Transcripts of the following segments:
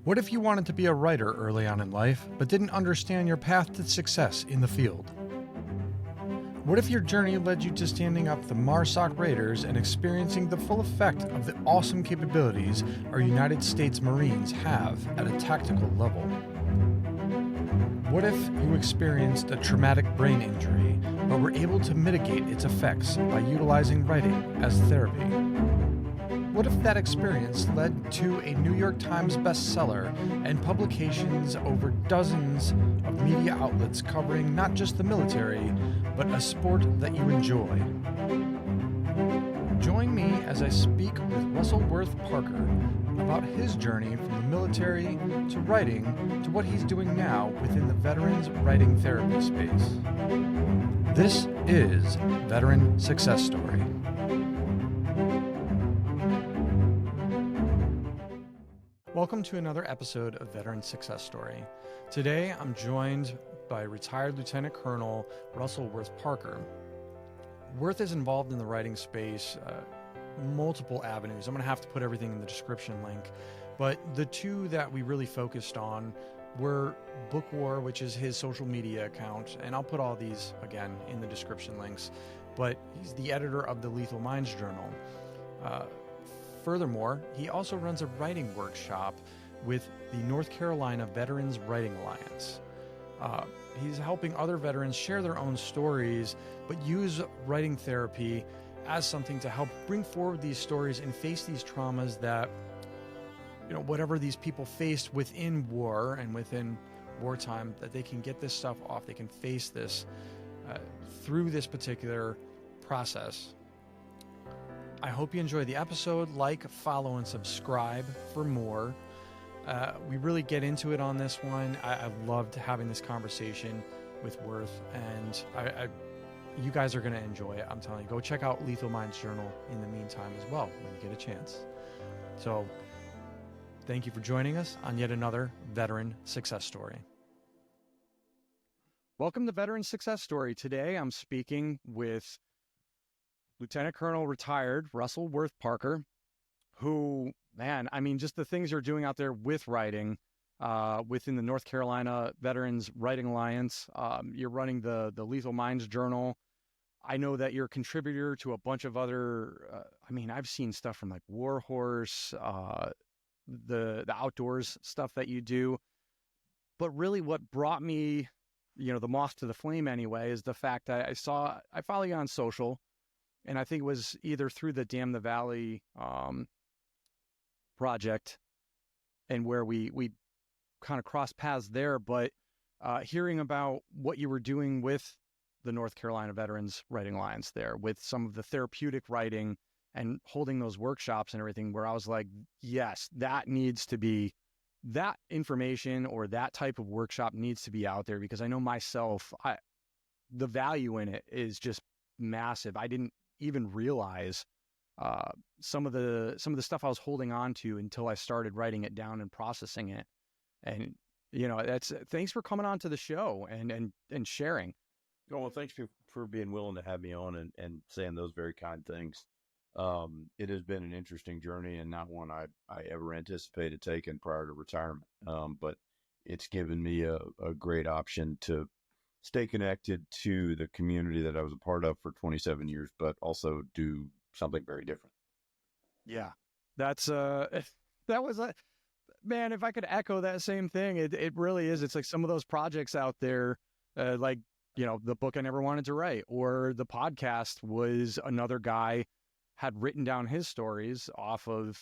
What if you wanted to be a writer early on in life, but didn't understand your path to success in the field? What if your journey led you to standing up the MARSOC Raiders and experiencing the full effect of the awesome capabilities our United States Marines have at a tactical level? What if you experienced a traumatic brain injury, but were able to mitigate its effects by utilizing writing as therapy? What if that experience led to a New York Times bestseller and publications over dozens of media outlets covering not just the military, but a sport that you enjoy? Join me as I speak with Russell Worth Parker about his journey from the military to writing to what he's doing now within the veterans writing therapy space. This is Veteran Success Story. Welcome to another episode of Veteran Success Story. Today, I'm joined by retired Lieutenant Colonel Russell Worth Parker. Worth is involved in the writing space, multiple avenues. I'm going to have to put everything in the description link, but the two that we really focused on were Book War, which is his social media account, and I'll put all these again in the description links, but he's the editor of the Lethal Minds Journal. Furthermore, he also runs a writing workshop with the North Carolina Veterans Writing Alliance. He's helping other veterans share their own stories, but use writing therapy as something to help bring forward these stories and face these traumas that, whatever these people faced within war and within wartime, that they can get this stuff off. They can face this through this particular process. I hope you enjoy the episode. Like, follow, and subscribe for more. We really get into it on this one. I loved having this conversation with Worth, and you guys are going to enjoy it. I'm telling you, go check out Lethal Minds Journal in the meantime as well when you get a chance. So thank you for joining us on yet another Veteran Success Story. Welcome to Veteran Success Story. Today I'm speaking with Lieutenant Colonel retired Russell Worth Parker, who, just the things you're doing out there with writing within the North Carolina Veterans Writing Alliance. You're running the Lethal Minds Journal. I know that you're a contributor to a bunch of other, I've seen stuff from like Warhorse, the outdoors stuff that you do. But really what brought me, the moth to the flame anyway, is the fact that I follow you on social. And I think it was either through the Damn the Valley project, and where we kind of crossed paths there, but hearing about what you were doing with the North Carolina Veterans Writing Alliance there, with some of the therapeutic writing and holding those workshops and everything, where I was like, yes, that information or that type of workshop needs to be out there, because I know myself, the value in it is just massive. I didn't even realize some of the stuff I was holding on to until I started writing it down and processing it. And thanks for coming on to the show and sharing. Oh, well, thanks for being willing to have me on and saying those very kind things. It has been an interesting journey, and not one I ever anticipated taking prior to retirement. But it's given me a great option to stay connected to the community that I was a part of for 27 years, but also do something very different. Yeah, that's, that was man, if I could echo that same thing, it really is. It's like some of those projects out there, like, the book I never wanted to write, or the podcast was another guy had written down his stories off of,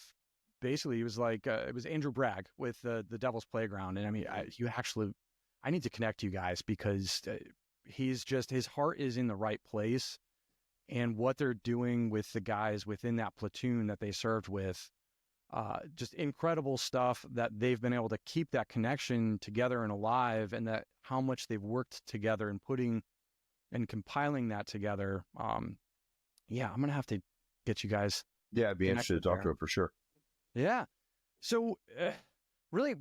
basically it was like, it was Andrew Bragg with the Devil's Playground. And I need to connect you guys, because his heart is in the right place, and what they're doing with the guys within that platoon that they served with, just incredible stuff, that they've been able to keep that connection together and alive, and that how much they've worked together and putting and compiling that together. I'm going to have to get you guys. Yeah, I'd be interested to talk to him for sure. Yeah. So really,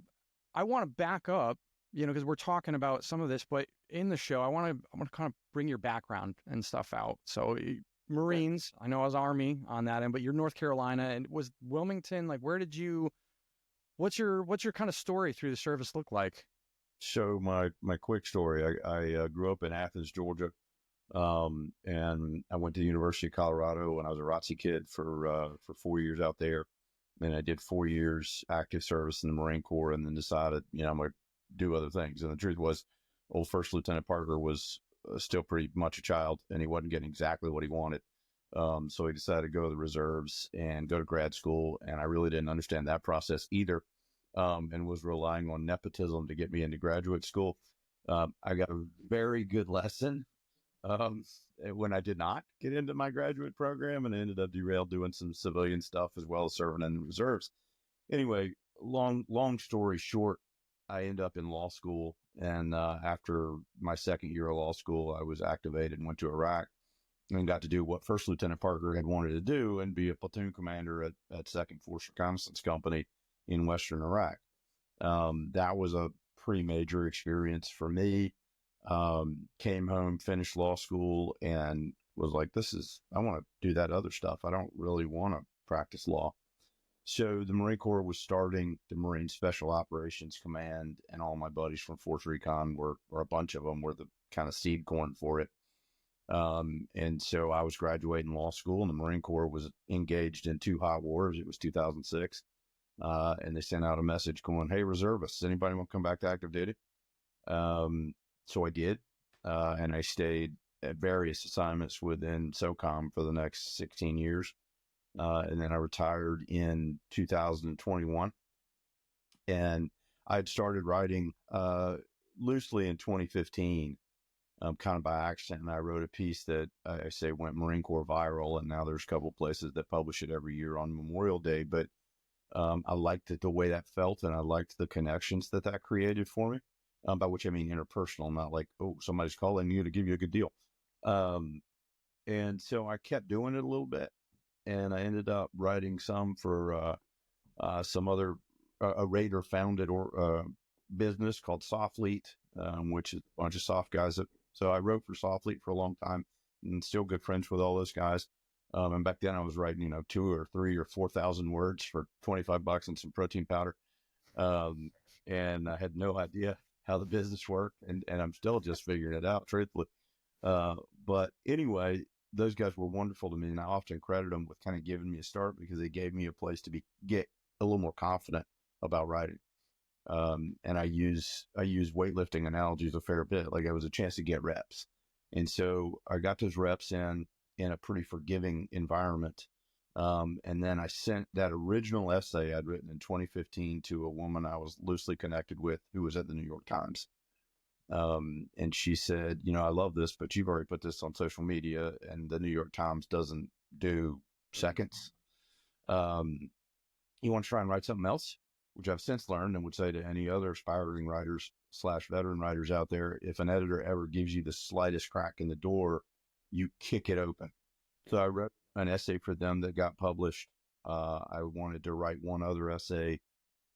I want to back up, because we're talking about some of this, but in the show, I want to kind of bring your background and stuff out. So Marines, I know I was Army on that end, but you're North Carolina, and was Wilmington, like, where did you What's your kind of story through the service look like? So my quick story, I grew up in Athens, Georgia. And I went to the University of Colorado when I was a ROTC kid for 4 years out there. And I did 4 years active service in the Marine Corps, and then decided, I'm going to do other things. And the truth was, old First Lieutenant Parker was still pretty much a child, and he wasn't getting exactly what he wanted. So he decided to go to the reserves and go to grad school. And I really didn't understand that process either, and was relying on nepotism to get me into graduate school. I got a very good lesson when I did not get into my graduate program, and I ended up derailed doing some civilian stuff as well as serving in the reserves. Anyway, long story short, I ended up in law school. And after my second year of law school, I was activated and went to Iraq and got to do what First Lieutenant Parker had wanted to do, and be a platoon commander at 2nd Force Reconnaissance Company in Western Iraq. That was a pretty major experience for me. Came home, finished law school, and was like, I want to do that other stuff. I don't really want to practice law. So the Marine Corps was starting the Marine Special Operations Command, and all my buddies from Force Recon or a bunch of them were the kind of seed corn for it. And so I was graduating law school, and the Marine Corps was engaged in 2 hot wars. It was 2006. And they sent out a message going, "Hey, reservists, anybody want to come back to active duty?" So I did, and I stayed at various assignments within SOCOM for the next 16 years. And then I retired in 2021. And I'd started writing loosely in 2015, kind of by accident. And I wrote a piece that I say went Marine Corps viral, and now there's a couple places that publish it every year on Memorial Day. But I liked the way that felt, and I liked the connections that created for me. By which I mean interpersonal, not like, oh, somebody's calling you to give you a good deal. And so I kept doing it a little bit, and I ended up writing some for some other, a Raider founded business called Sofleet, which is a bunch of soft guys. So I wrote for Sofleet for a long time, and still good friends with all those guys. And back then I was writing, 2 or 3 or 4,000 words for $25 and some protein powder. And I had no idea how the business worked, and I'm still just figuring it out, truthfully. But anyway, those guys were wonderful to me, and I often credit them with kind of giving me a start, because they gave me a place to get a little more confident about writing. And I use weightlifting analogies a fair bit. Like, it was a chance to get reps. And so I got those reps in a pretty forgiving environment. And then I sent that original essay I'd written in 2015 to a woman I was loosely connected with, who was at the New York Times. And she said, I love this, but you've already put this on social media, and the New York Times doesn't do seconds. You want to try and write something else? Which I've since learned, and would say to any other aspiring writers / veteran writers out there, if an editor ever gives you the slightest crack in the door, you kick it open. So I wrote an essay for them that got published. I wanted to write one other essay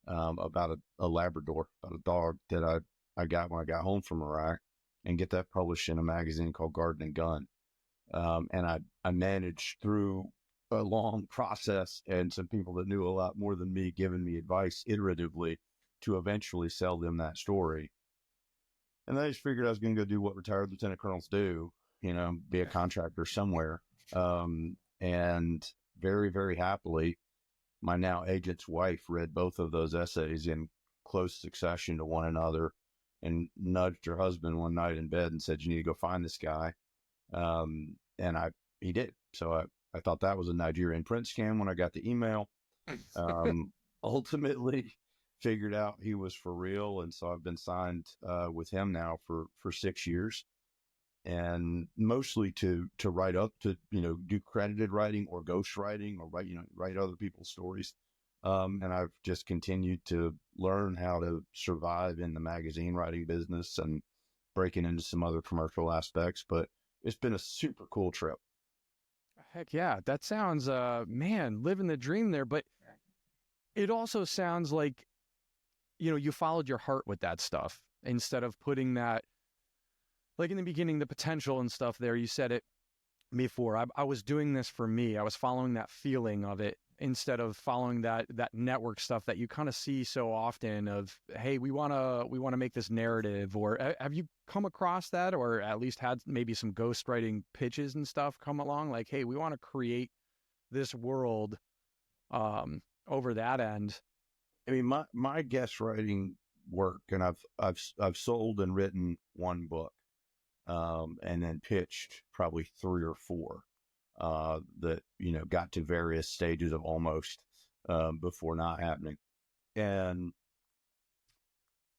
about a Labrador, about a dog that I got when I got home from Iraq, and get that published in a magazine called Garden and Gun. And I managed, through a long process and some people that knew a lot more than me giving me advice iteratively, to eventually sell them that story. And I just figured I was going to go do what retired lieutenant colonels do, be a contractor somewhere. And very, very happily, my now agent's wife read both of those essays in close succession to one another, and nudged her husband one night in bed and said, "You need to go find this guy." And he did. So I thought that was a Nigerian print scam when I got the email. Ultimately figured out he was for real. And so I've been signed with him now for 6 years, and mostly to write up, to, do credited writing or ghost writing, or write other people's stories. And I've just continued to learn how to survive in the magazine writing business, and breaking into some other commercial aspects, but it's been a super cool trip. Heck yeah. That sounds, man, living the dream there. But it also sounds like, you followed your heart with that stuff, instead of putting that, like in the beginning, the potential and stuff there. You said it before. I was doing this for me. I was following that feeling of it. instead of following that network stuff that you kind of see so often of, hey, we want to make this narrative. Or have you come across that, or at least had maybe some ghostwriting pitches and stuff come along, like, hey, we want to create this world over that end? I mean, my guest writing work, and I've sold and written one book, and then pitched probably three or four, that, got to various stages of almost, before not happening. And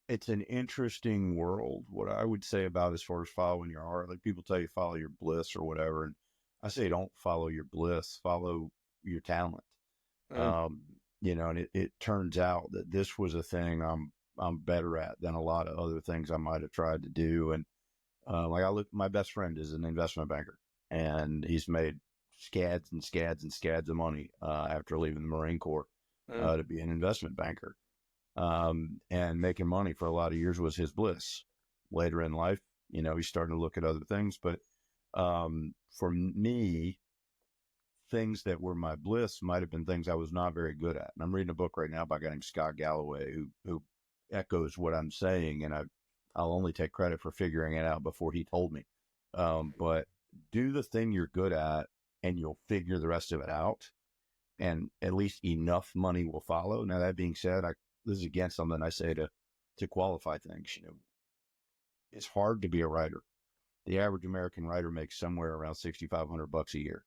it's an interesting world. What I would say about, as far as following your heart, like people tell you follow your bliss or whatever, and I say don't follow your bliss, follow your talent. And it turns out that this was a thing I'm better at than a lot of other things I might have tried to do. And my best friend is an investment banker, and he's made scads and scads and scads of money after leaving the Marine Corps to be an investment banker. And making money for a lot of years was his bliss. Later in life, he's starting to look at other things. But for me, things that were my bliss might have been things I was not very good at. And I'm reading a book right now by a guy named Scott Galloway who echoes what I'm saying, and I'll only take credit for figuring it out before he told me. But do the thing you're good at, and you'll figure the rest of it out, and at least enough money will follow. Now, that being said, this is again something I say to qualify things. It's hard to be a writer. The average American writer makes somewhere around $6,500 a year.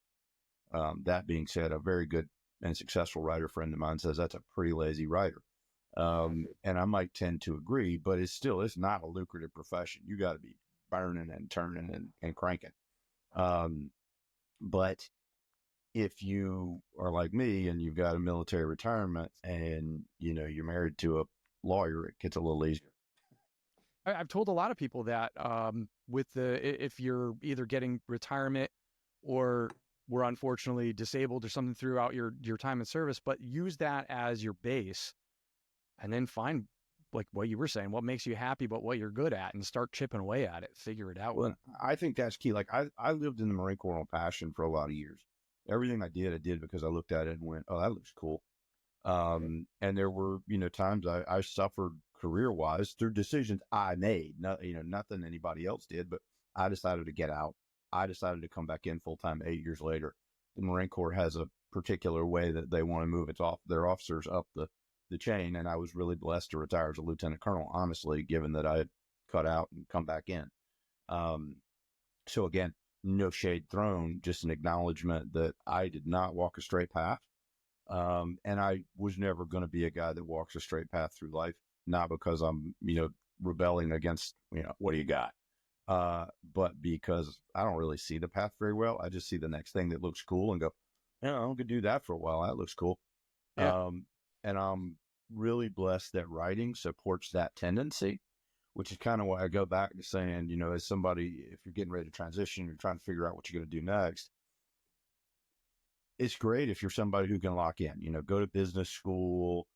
That being said, a very good and successful writer friend of mine says that's a pretty lazy writer. And I might tend to agree, but it's not a lucrative profession. You got to be burning and turning and cranking. But if you are like me and you've got a military retirement and, you're married to a lawyer, it gets a little easier. I've told a lot of people that if you're either getting retirement or were unfortunately disabled or something throughout your time in service, but use that as your base, and then find, like what you were saying, what makes you happy, but what you're good at, and start chipping away at it, figure it out. Well, I think that's key. Like I lived in the Marine Corps on passion for a lot of years. Everything I did because I looked at it and went, oh, that looks cool. And there were, times I suffered career-wise through decisions I made. Nothing anybody else did, but I decided to get out. I decided to come back in full-time 8 years later. The Marine Corps has a particular way that they want to move their officers up the chain, and I was really blessed to retire as a lieutenant colonel, honestly, given that I had cut out and come back in. So again, no shade thrown, just an acknowledgement that I did not walk a straight path. And I was never going to be a guy that walks a straight path through life, not because I'm, rebelling against, what do you got? But because I don't really see the path very well. I just see the next thing that looks cool and go, I could do that for a while. That looks cool. Yeah. And I'm really blessed that writing supports that tendency, which is kind of why I go back to saying, as somebody, if you're getting ready to transition, you're trying to figure out what you're going to do next. It's great if you're somebody who can lock in, go to business school,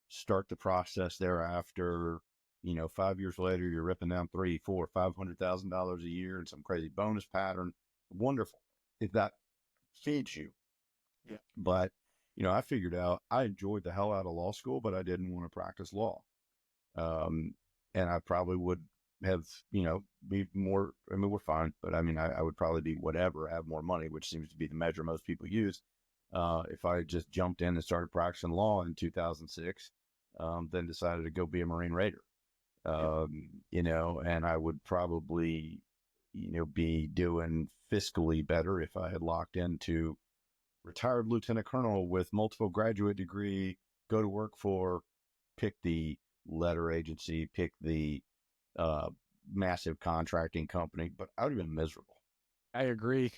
start the process thereafter. 5 years later, you're ripping down $300,000, $400,000, $500,000 a year and some crazy bonus pattern. Wonderful. If that feeds you. Yeah. But, I figured out I enjoyed the hell out of law school, but I didn't want to practice law. And I probably would have, be more, we're fine, but I would probably be whatever, have more money, which seems to be the measure most people use. If I just jumped in and started practicing law in 2006, then decided to go be a Marine Raider, and I would probably, be doing fiscally better if I had locked into retired lieutenant colonel with multiple graduate degree, go to work for, pick the letter agency, pick the massive contracting company, but I would have been miserable. I agree.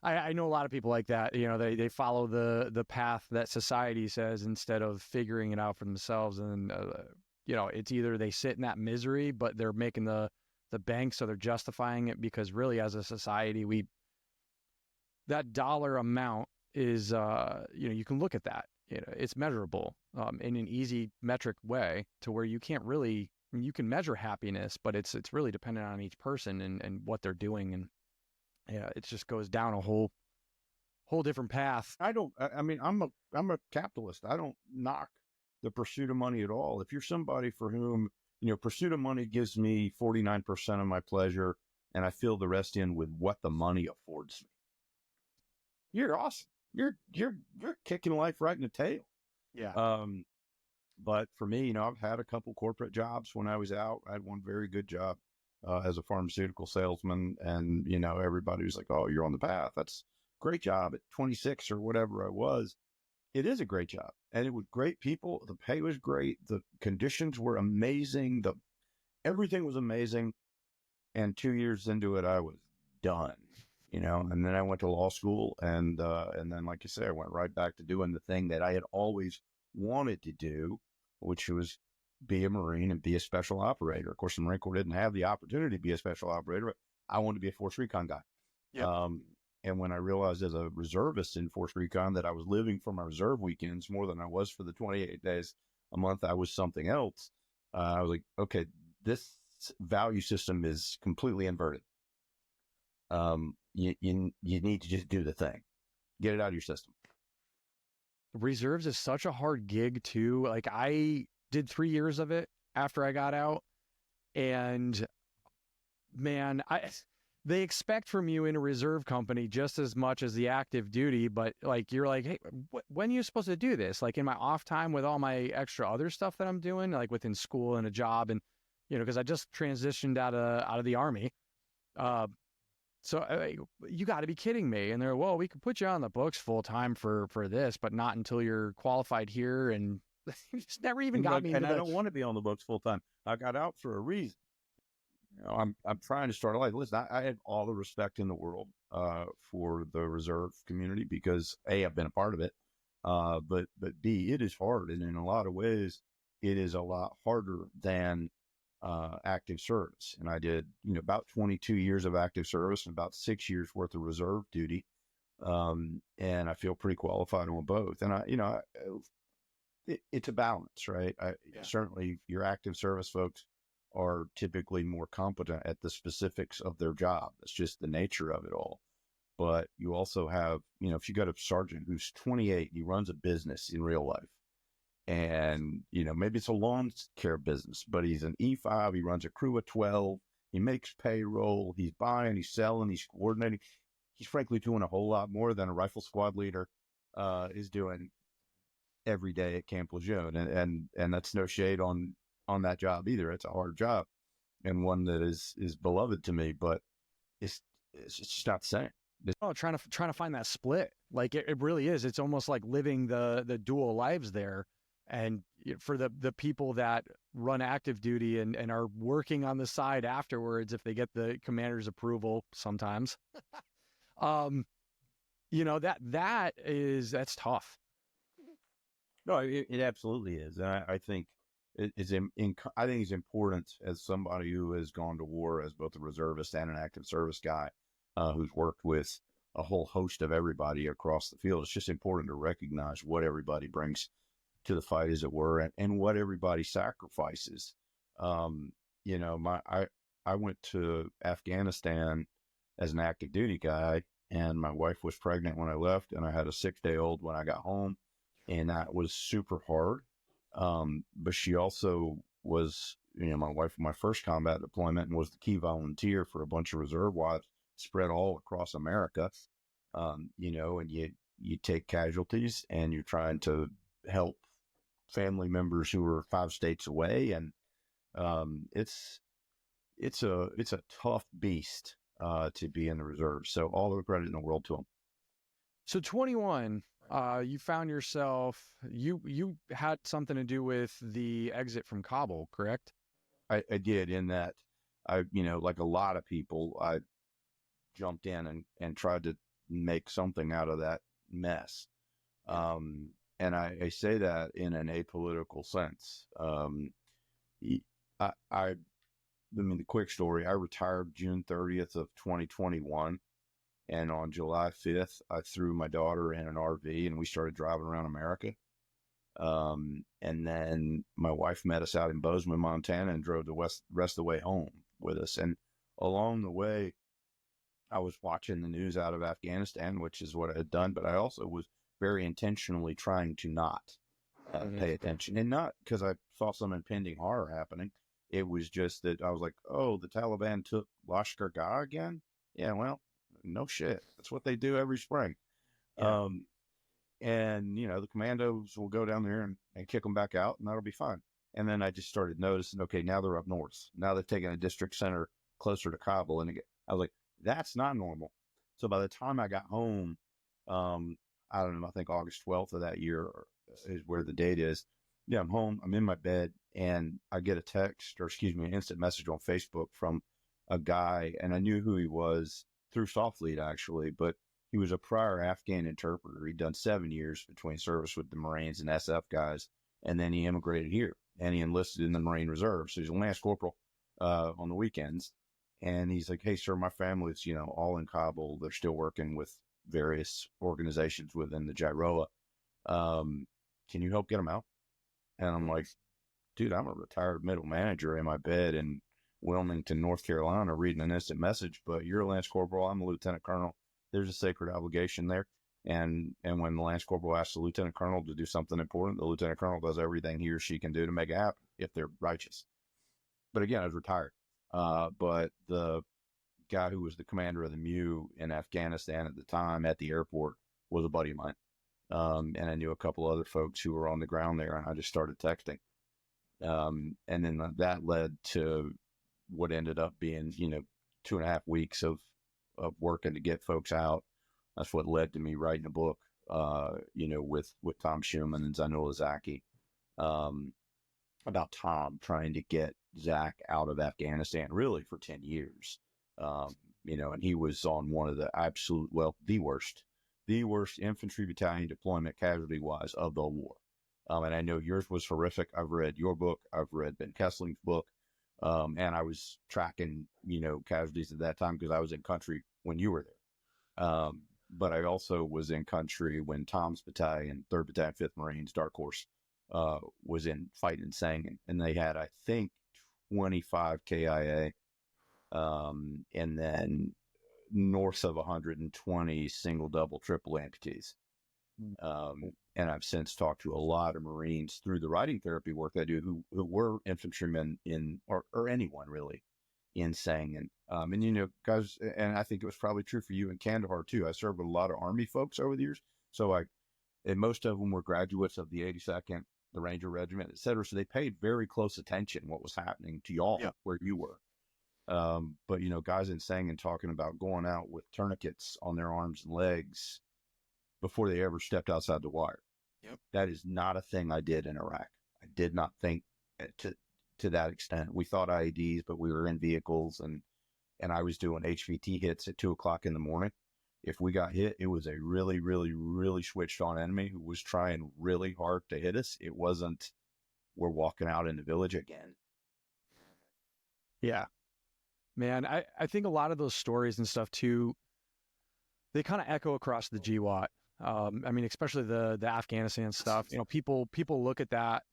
I know a lot of people like that. They follow the path that society says instead of figuring it out for themselves. And, it's either they sit in that misery, but they're making the bank, so they're justifying it, because really as a society, that dollar amount is, you can look at that. It's measurable in an easy metric way to where you can't really, you can measure happiness, but it's really dependent on each person and what they're doing. And it just goes down a whole whole different path. I mean, I'm a capitalist. I don't knock the pursuit of money at all. If you're somebody for whom, pursuit of money gives me 49% of my pleasure and I fill the rest in with what the money affords me, you're awesome. You're kicking life right in the tail. Yeah. But for me, I've had a couple corporate jobs when I was out. I had one very good job as a pharmaceutical salesman, and everybody was like, "Oh, you're on the path. That's a great job." At 26 or whatever I was, it is a great job, and it was great people. The pay was great. The conditions were amazing. Everything was amazing. And 2 years into it, I was done. And then I went to law school, and then, like you say, I went right back to doing the thing that I had always wanted to do, which was be a Marine and be a special operator. Of course, the Marine Corps didn't have the opportunity to be a special operator, but I wanted to be a Force Recon guy. Yep. And when I realized as a reservist in Force Recon that I was living for my reserve weekends more than I was for the 28 days a month I was something else, I was like, okay, this value system is completely inverted. You need to just do the thing, get it out of your system. Reserves is such a hard gig too. Like, I did 3 years of it after I got out, and man, they expect from you in a reserve company just as much as the active duty, but like, you're like, hey, when are you supposed to do this? Like, in my off time with all my extra other stuff that I'm doing, like within school and a job, and because I just transitioned out of the Army. So you got to be kidding me. And they're, well, we could put you on the books full time for this, but not until you're qualified here. And it's never even got me. And I don't want to be on the books full time. I got out for a reason. I'm trying to start a life. Listen, I have all the respect in the world for the reserve community because A, I've been a part of it, but B, it is hard, and in a lot of ways, it is a lot harder than active service. And I did about 22 years of active service and about 6 years worth of reserve duty, and I feel pretty qualified on both. And it's a balance, right? Certainly, your active service folks are typically more competent at the specifics of their job. It's just the nature of it all. But you also have, if you got a sergeant who's 28, he runs a business in real life. And, maybe it's a lawn care business, but he's an E5. He runs a crew of 12. He makes payroll. He's buying, he's selling, he's coordinating. He's frankly doing a whole lot more than a rifle squad leader is doing every day at Camp Lejeune. And that's no shade on that job either. It's a hard job and one that is beloved to me, but it's just not the same. Trying to find that split. Like, it really is. It's almost like living the dual lives there. And for the people that run active duty and are working on the side afterwards, if they get the commander's approval sometimes, that's tough. No, it absolutely is. And I think I think it's important as somebody who has gone to war as both a reservist and an active service guy who's worked with a whole host of everybody across the field. It's just important to recognize what everybody brings to the fight, as it were, and what everybody sacrifices. I went to Afghanistan as an active duty guy, and my wife was pregnant when I left, and I had a 6-day-old when I got home, and that was super hard. But she also was, my wife, my first combat deployment, and was the key volunteer for a bunch of reserve wives spread all across America. And you take casualties, and you're trying to help family members who are 5 states away, and it's a tough beast to be in the reserves. So all the credit in the world to them. So 21, you found yourself, you had something to do with the exit from Kabul, correct? I did, in that like a lot of people, I jumped in and tried to make something out of that mess. And I say that in an apolitical sense. I mean, the quick story, I retired June 30th of 2021. And on July 5th, I threw my daughter in an RV and we started driving around America. And then my wife met us out in Bozeman, Montana, and drove the rest of the way home with us. And along the way, I was watching the news out of Afghanistan, which is what I had done, but I also was very intentionally trying to not pay attention, and not because I saw some impending horror happening. It was just that I was like, oh, the Taliban took Lashkar-Gah again? Yeah, well, no shit. That's what they do every spring. Yeah. And, you know, the commandos will go down there and kick them back out, and that'll be fine. And then I just started noticing, okay, now they're up north. Now they've taken a district center closer to Kabul. And I was like, that's not normal. So by the time I got home, I don't know, I think August 12th of that year is where the date is. Yeah, I'm home. I'm in my bed, and I get a text, or excuse me, an instant message on Facebook from a guy, and I knew who he was through Softlead, actually, but he was a prior Afghan interpreter. He'd done 7 years between service with the Marines and SF guys, and then he immigrated here, and he enlisted in the Marine Reserve. So he's a Lance Corporal on the weekends, and he's like, hey, sir, my family's, you know, all in Kabul. They're still working with various organizations within the Gyroa. Can you help get them out? And I'm like, dude, I'm a retired middle manager in my bed in Wilmington, North Carolina, reading an instant message, but you're a Lance Corporal. I'm a Lieutenant Colonel. There's a sacred obligation there. And when the Lance Corporal asks the Lieutenant Colonel to do something important, the Lieutenant Colonel does everything he or she can do to make it happen if they're righteous. But again, I was retired. But the guy who was the commander of the MEU in Afghanistan at the time at the airport was a buddy of mine. And I knew a couple other folks who were on the ground there, and I just started texting. And then that led to what ended up being, you know, 2.5 weeks of working to get folks out. That's what led to me writing a book, you know, with Tom Schumann and Zainullah Zaki, about Tom trying to get Zach out of Afghanistan really for 10 years. You know, and he was on one of the absolute, well, the worst infantry battalion deployment casualty wise of the war. And I know yours was horrific. I've read your book. I've read Ben Kessling's book. And I was tracking, you know, casualties at that time because I was in country when you were there. But I also was in country when Tom's battalion, 3rd Battalion, 5th Marines, Dark Horse, was in fighting in Sangin. And they had, I think, 25 KIA, and then north of 120 single, double, triple amputees. And I've since talked to a lot of Marines through the writing therapy work I do who were infantrymen in, or anyone really, in Sangin. And, you know, guys, and I think it was probably true for you in Kandahar too. I served with a lot of Army folks over the years. So and most of them were graduates of the 82nd, the Ranger Regiment, et cetera. So they paid very close attention what was happening to y'all where you were. But, you know, guys in Sangin talking about going out with tourniquets on their arms and legs before they ever stepped outside the wire. Yep. That is not a thing I did in Iraq. I did not think to that extent. We thought IEDs, but we were in vehicles, and I was doing HVT hits at 2:00 in the morning. If we got hit, it was a really, really, really switched on enemy who was trying really hard to hit us. It wasn't, we're walking out in the village again. Yeah, man. I think a lot of those stories and stuff too, they kind of echo across the GWAT. I mean, especially the Afghanistan stuff. You know, people look at that,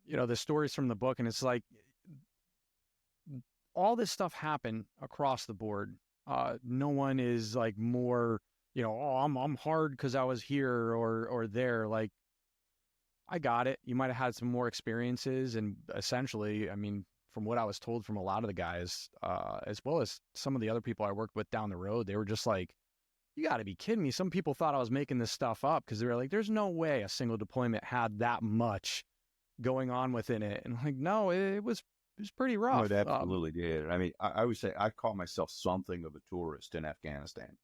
you know, the stories from the book, and it's like all this stuff happened across the board. No one is like more, you know, oh, I'm hard because I was here or there. Like, I got it. You might have had some more experiences, and essentially, I mean, from what I was told from a lot of the guys, as well as some of the other people I worked with down the road, they were just like, you got to be kidding me. Some people thought I was making this stuff up because they were like, there's no way a single deployment had that much going on within it. And I'm like, no, it was pretty rough. No, it absolutely did. I mean, I would say I call myself something of a tourist in Afghanistan,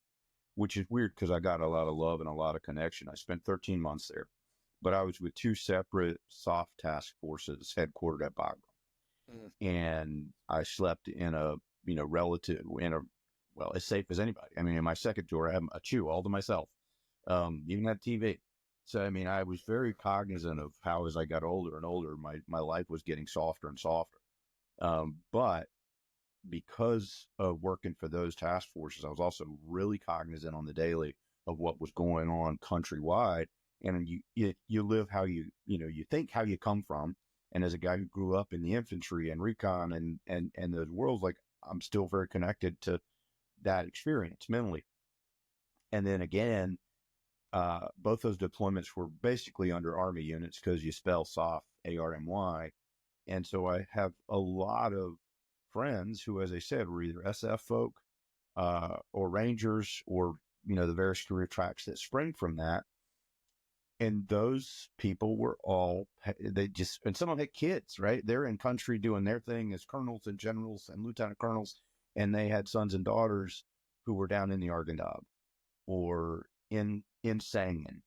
which is weird because I got a lot of love and a lot of connection. I spent 13 months there, but I was with 2 separate soft task forces headquartered at Bagram. And I slept in a, you know, well, as safe as anybody. I mean, in my second tour, I had a chew all to myself, even had TV. So, I mean, I was very cognizant of how, as I got older and older, my life was getting softer and softer. But because of working for those task forces, I was also really cognizant on the daily of what was going on countrywide. And you live how you think how you come from. And as a guy who grew up in the infantry and recon and those worlds, like, I'm still very connected to that experience mentally. And then again, both those deployments were basically under Army units because you spell SOF ARMY. And so I have a lot of friends who, as I said, were either SF folk or Rangers or, the various career tracks that spring from that. And those people were all, and some of them had kids, right? They're in country doing their thing as colonels and generals and lieutenant colonels. And they had sons and daughters who were down in the Argandab or in Sangin,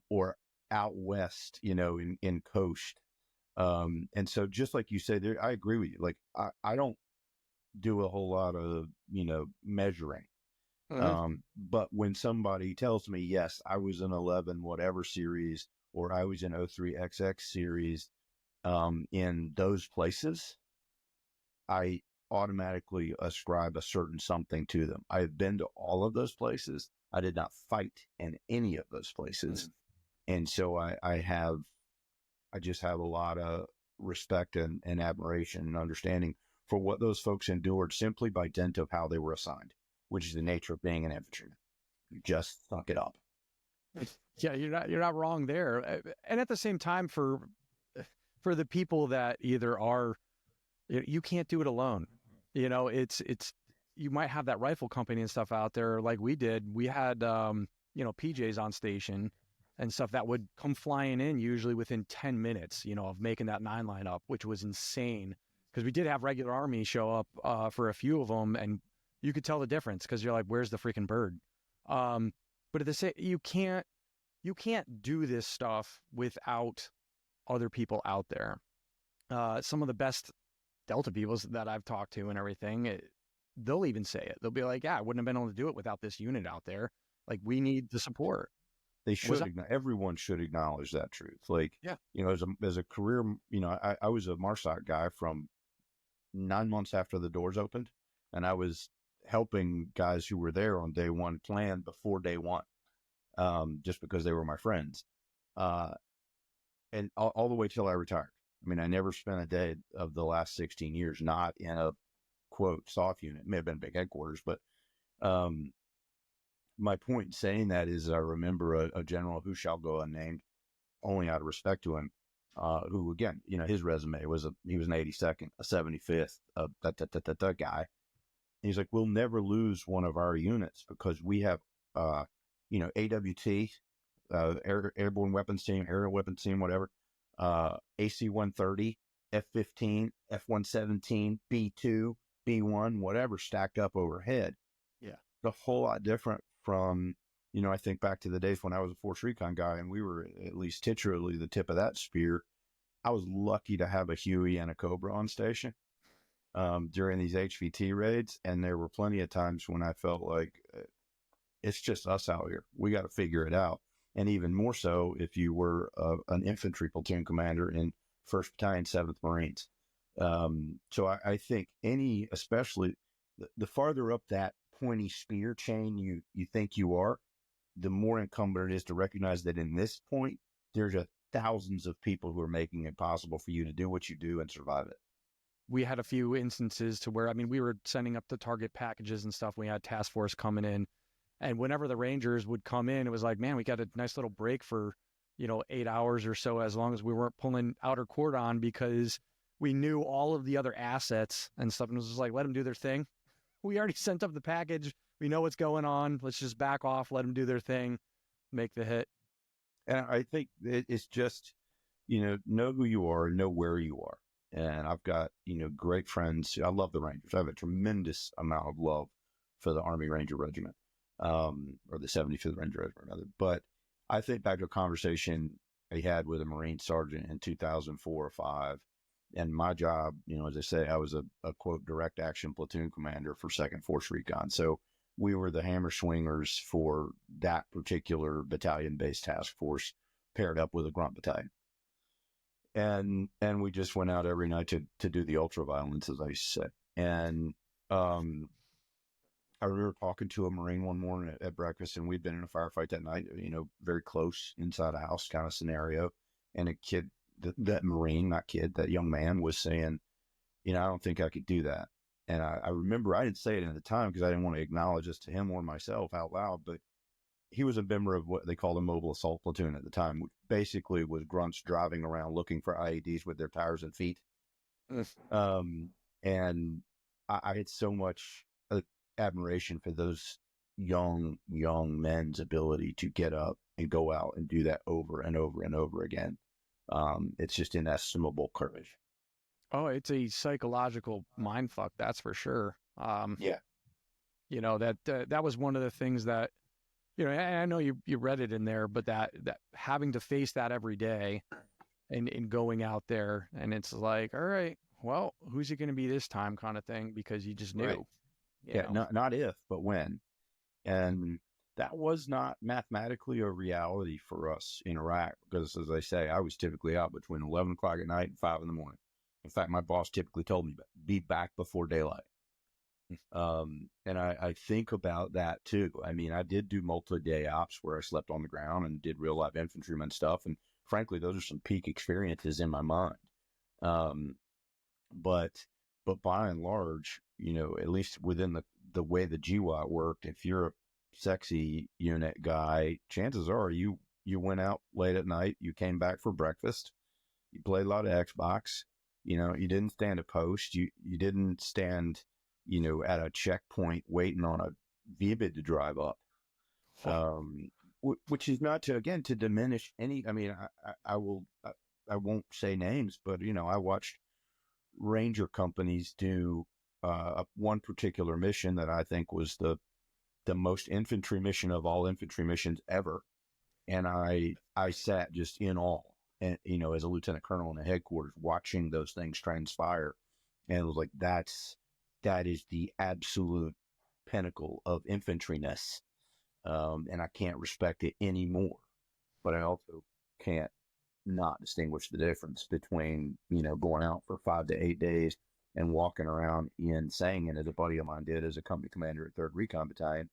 or out west, in Coast. And so just like you said, I agree with you. Like, I don't do a whole lot of, measuring. But when somebody tells me, yes, I was in 11 whatever series, or I was in 03XX series, in those places, I automatically ascribe a certain something to them. I've been to all of those places. I did not fight in any of those places. And so I just have a lot of respect and admiration and understanding for what those folks endured simply by dint of how they were assigned, which is the nature of being an infantryman. You just suck it up. Yeah, you're not wrong there. And at the same time, for the people that either are, you can't do it alone. It's you might have that rifle company and stuff out there like we did. We had PJs on station and stuff that would come flying in usually within 10 minutes, of making that 9 line up, which was insane. Because we did have regular Army show up for a few of them, and you could tell the difference because you're like, where's the freaking bird? But at the same, you can't do this stuff without other people out there. Some of the best Delta people that I've talked to and everything, they'll even say it. They'll be like, yeah, I wouldn't have been able to do it without this unit out there. Like, we need the support. They should. Everyone should acknowledge that truth. Like, yeah, as a career, I was a MARSOC guy from 9 months after the doors opened, and I was helping guys who were there on day one plan before day one, just because they were my friends, and all the way till I retired. I mean, I never spent a day of the last 16 years not in a quote soft unit. It may have been big headquarters, but my point in saying that is I remember a general who shall go unnamed, only out of respect to him, who, again, his resume was he was an 82nd, a 75th, that guy. And he's like, we'll never lose one of our units because we have, AWT, Airborne Weapons Team, Aerial Weapons Team, whatever, AC-130, F-15, F-117, B-2, B-1, whatever, stacked up overhead. Yeah. A whole lot different from, I think back to the days when I was a Force Recon guy and we were at least titularly the tip of that spear. I was lucky to have a Huey and a Cobra on station during these HVT raids. And there were plenty of times when I felt like it's just us out here. We got to figure it out. And even more so if you were an infantry platoon commander in 1st Battalion, 7th Marines. So I think especially the farther up that pointy spear chain you think you are, the more incumbent it is to recognize that in this point, there's thousands of people who are making it possible for you to do what you do and survive it. We had a few instances to where, we were sending up the target packages and stuff. We had task force coming in, and whenever the Rangers would come in, it was like, man, we got a nice little break for, 8 hours or so, as long as we weren't pulling outer cordon, because we knew all of the other assets and stuff. And it was just like, let them do their thing. We already sent up the package. We know what's going on. Let's just back off, let them do their thing, make the hit. And I think it's just, know who you are and know where you are. And I've got, great friends. I love the Rangers. I have a tremendous amount of love for the Army Ranger Regiment, or the 75th Ranger Regiment, rather. But I think back to a conversation I had with a Marine sergeant in 2004 or 5. And my job, as I say, I was a quote direct action platoon commander for 2nd Force Recon. So we were the hammer swingers for that particular battalion-based task force, paired up with a grunt battalion. And we just went out every night to do the ultra violence, as I used to say. And I remember talking to a Marine one morning at breakfast, and we'd been in a firefight that night, very close inside a house kind of scenario. And a kid, that Marine, not kid, that young man was saying, I don't think I could do that. And I remember I didn't say it at the time because I didn't want to acknowledge this to him or myself out loud, but he was a member of what they called a mobile assault platoon at the time, which basically was grunts driving around looking for IEDs with their tires and feet. Um, and I had so much admiration for those young men's ability to get up and go out and do that over and over and over again. It's just inestimable courage. Oh, it's a psychological mind fuck, that's for sure. Yeah. You know, that was one of the things that, you know, I know you read it in there, but that having to face that every day and going out there, and it's like, all right, well, who's it going to be this time, kind of thing, because you just knew. Right. Yeah, not if, but when. And that was not mathematically a reality for us in Iraq because, as I say, I was typically out between 11 o'clock at night and 5 in the morning. In fact, my boss typically told me, be back before daylight. And I think about that too. I mean, I did do multi-day ops where I slept on the ground and did real life infantryman stuff. And frankly, those are some peak experiences in my mind. But by and large, you know, at least within the way the GWAT worked, if you're a sexy unit guy, chances are you went out late at night, you came back for breakfast, you played a lot of Xbox, you know, you didn't stand a post, you didn't stand, you know, at a checkpoint waiting on a VBID to drive up. Which is not to diminish any, I mean, I won't say names, but, you know, I watched Ranger companies do one particular mission that I think was the most infantry mission of all infantry missions ever. And I sat just in awe, and, you know, as a lieutenant colonel in the headquarters, watching those things transpire. And it was like, that is the absolute pinnacle of infantriness. And I can't respect it anymore, but I also can't not distinguish the difference between, you know, going out for 5 to 8 days and walking around in Sangin, as a buddy of mine did as a company commander at 3rd Recon Battalion,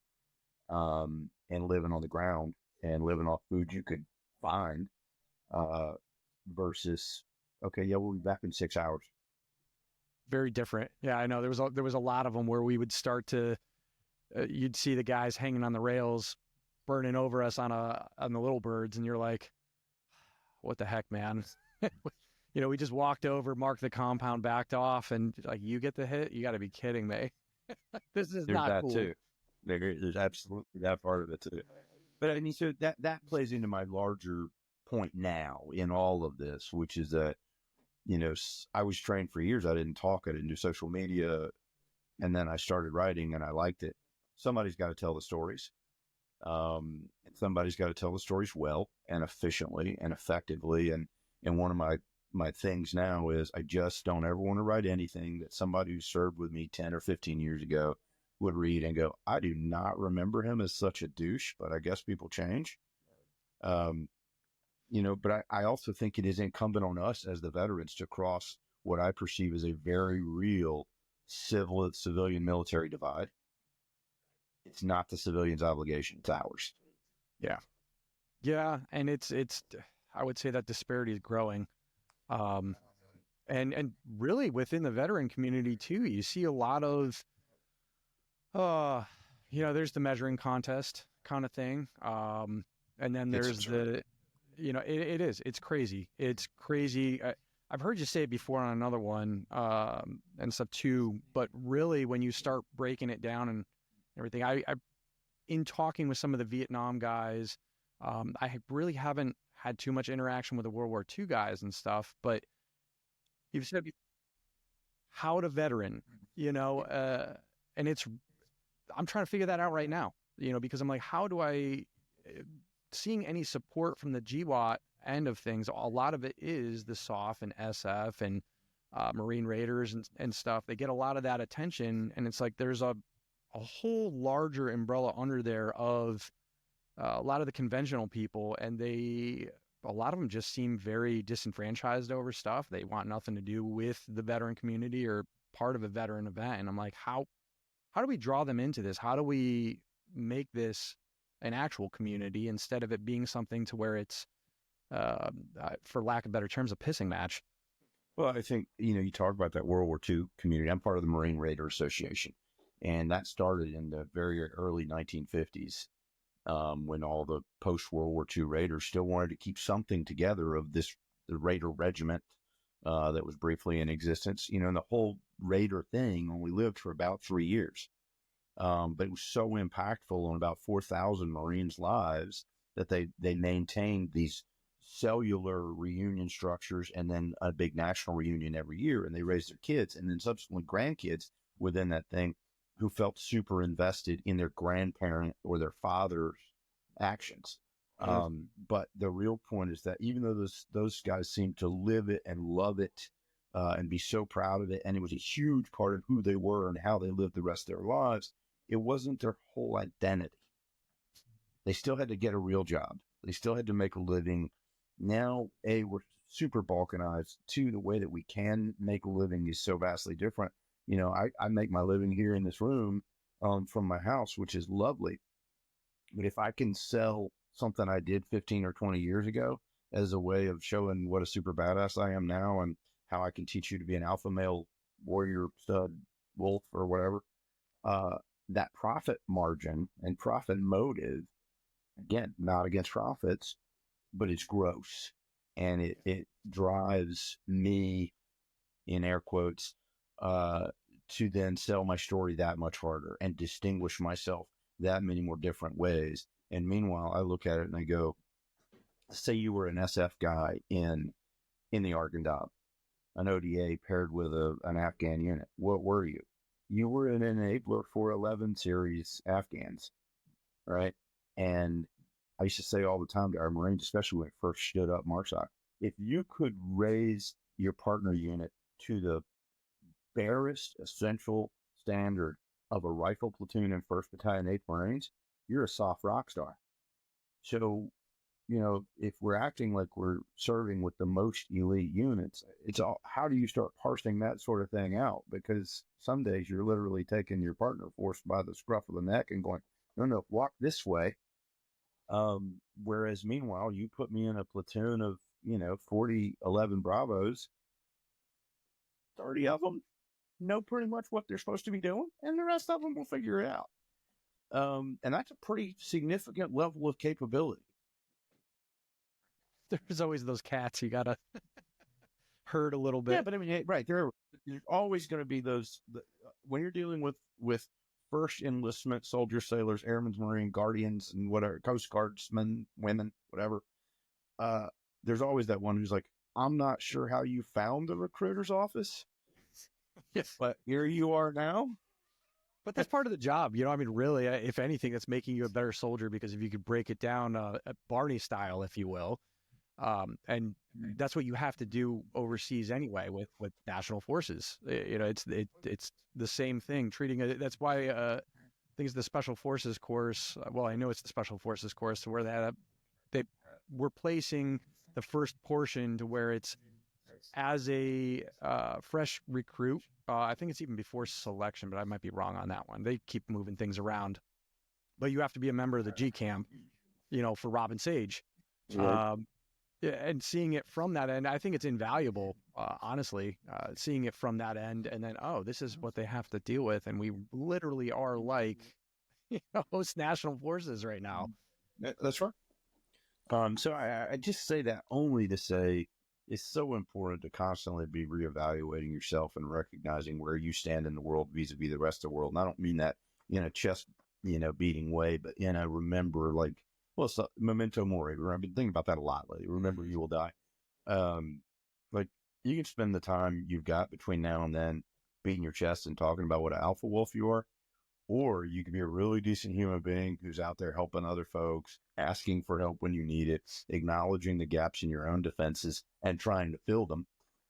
and living on the ground and living off food you could find, versus, okay, yeah, we'll be back in 6 hours. Very different. Yeah, I know there was a lot of them where we would start to, you'd see the guys hanging on the rails, burning over us on the little birds, and you're like, what the heck, man? You know, we just walked over, marked the compound, backed off, and like, you get the hit? You got to be kidding me. This is There's not that cool. too. There's absolutely that part of it too. But I mean, so that plays into my larger point now in all of this, which is that, you know, I was trained for years. I didn't talk. I didn't do social media. And then I started writing and I liked it. Somebody's got to tell the stories. And somebody's got to tell the stories well and efficiently and effectively. And one of my things now is I just don't ever want to write anything that somebody who served with me 10 or 15 years ago would read and go, I do not remember him as such a douche, but I guess people change. You know, but I also think it is incumbent on us as the veterans to cross what I perceive as a very real civilian military divide. It's not the civilians' obligation, it's ours. Yeah. Yeah. And it's, I would say that disparity is growing. And really within the veteran community too, you see a lot of, you know, there's the measuring contest kind of thing. And then there's you know, it's crazy. It's crazy. I've heard you say it before on another one, and stuff too, but really when you start breaking it down and everything, I in talking with some of the Vietnam guys, I really haven't had too much interaction with the World War II guys and stuff, but you've said how to veteran, you know, and I'm trying to figure that out right now, you know, because I'm like, how do I, seeing any support from the GWAT end of things, a lot of it is the SOF and SF and Marine Raiders and stuff. They get a lot of that attention, and it's like there's a whole larger umbrella under there of a lot of the conventional people, and a lot of them just seem very disenfranchised over stuff. They want nothing to do with the veteran community or part of a veteran event. And I'm like, how do we draw them into this? How do we make this an actual community instead of it being something to where it's, for lack of better terms, a pissing match? Well, I think, you talk about that World War II community. I'm part of the Marine Raider Association, and that started in the very early 1950s, when all the post-World War II Raiders still wanted to keep something together of the Raider regiment that was briefly in existence. And the whole Raider thing only lived for about 3 years. But it was so impactful on about 4,000 Marines' lives that they maintained these cellular reunion structures and then a big national reunion every year. And they raised their kids and then subsequently grandkids within that thing who felt super invested in their grandparent or their father's actions. But the real point is that even though those guys seemed to live it and love it, and be so proud of it, and it was a huge part of who they were and how they lived the rest of their lives, it wasn't their whole identity. They still had to get a real job. They still had to make a living. Now, A, we're super balkanized. Two, the way that we can make a living is so vastly different. I make my living here in this room, from my house, which is lovely. But if I can sell something I did 15 or 20 years ago as a way of showing what a super badass I am now and how I can teach you to be an alpha male warrior, stud, wolf, or whatever, that profit margin and profit motive, again, not against profits, but it's gross. And it drives me, in air quotes, to then sell my story that much harder and distinguish myself that many more different ways. And meanwhile, I look at it and I go, say you were an SF guy in the Argandab, an ODA paired with an Afghan unit. What were you? You were an enabler for 11 series Afghans, right? And I used to say all the time to our Marines, especially when it first stood up MARSOC, if you could raise your partner unit to the barest essential standard of a rifle platoon in 1st Battalion, 8th Marines, you're a soft rock star. So, if we're acting like we're serving with the most elite units, it's all, how do you start parsing that sort of thing out? Because some days you're literally taking your partner force by the scruff of the neck and going, no, walk this way. Whereas meanwhile, you put me in a platoon of, 40, 11 Bravos, 30 of them know pretty much what they're supposed to be doing, and the rest of them will figure it out. And that's a pretty significant level of capability. There's always those cats you gotta herd a little bit. Yeah, but I mean, right, there's always going to be those, when you're dealing with first enlistment soldiers, sailors, airmen, Marine, guardians, and whatever, Coast Guardsmen, women, whatever. There's always that one who's like, I'm not sure how you found the recruiter's office. Yes, but here you are now. But that's part of the job, really, if anything, that's making you a better soldier, because if you could break it down, Barney style, if you will, and that's what you have to do overseas anyway with national forces. It's the same thing. That's why I think it's the Special Forces course. Well, I know it's the Special Forces course where we're placing the first portion to where it's as a fresh recruit. I think it's even before selection, but I might be wrong on that one. They keep moving things around. But you have to be a member of the G Camp, for Robin Sage. Right. And seeing it from that end, I think it's invaluable, honestly, seeing it from that end. And then, this is what they have to deal with. And we literally are like, host national forces right now. That's right. So I just say that only to say, it's so important to constantly be reevaluating yourself and recognizing where you stand in the world vis-a-vis the rest of the world. And I don't mean that in a chest, beating way, but remember, like, well, it's memento mori. I've been thinking about that a lot lately. Remember, you will die. Like, you can spend the time you've got between now and then beating your chest and talking about what an alpha wolf you are, or you can be a really decent human being who's out there helping other folks, asking for help when you need it, acknowledging the gaps in your own defenses and trying to fill them.